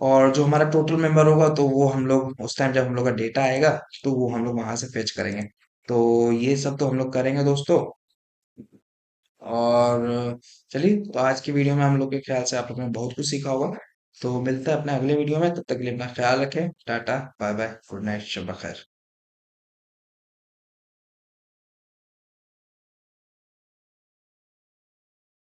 और जो हमारा टोटल मेंबर होगा तो वो हम लोग उस टाइम जब हम लोग का डेटा आएगा तो वो हम लोग वहां से फेच करेंगे। तो ये सब तो हम लोग करेंगे दोस्तों। और चलिए, तो आज की वीडियो में हम लोग के ख्याल से आप लोगों ने बहुत कुछ सीखा होगा। तो मिलते हैं अपने अगले वीडियो में, तब तक के लिए अपना ख्याल रखें, tata bye bye, good night, शब बखैर।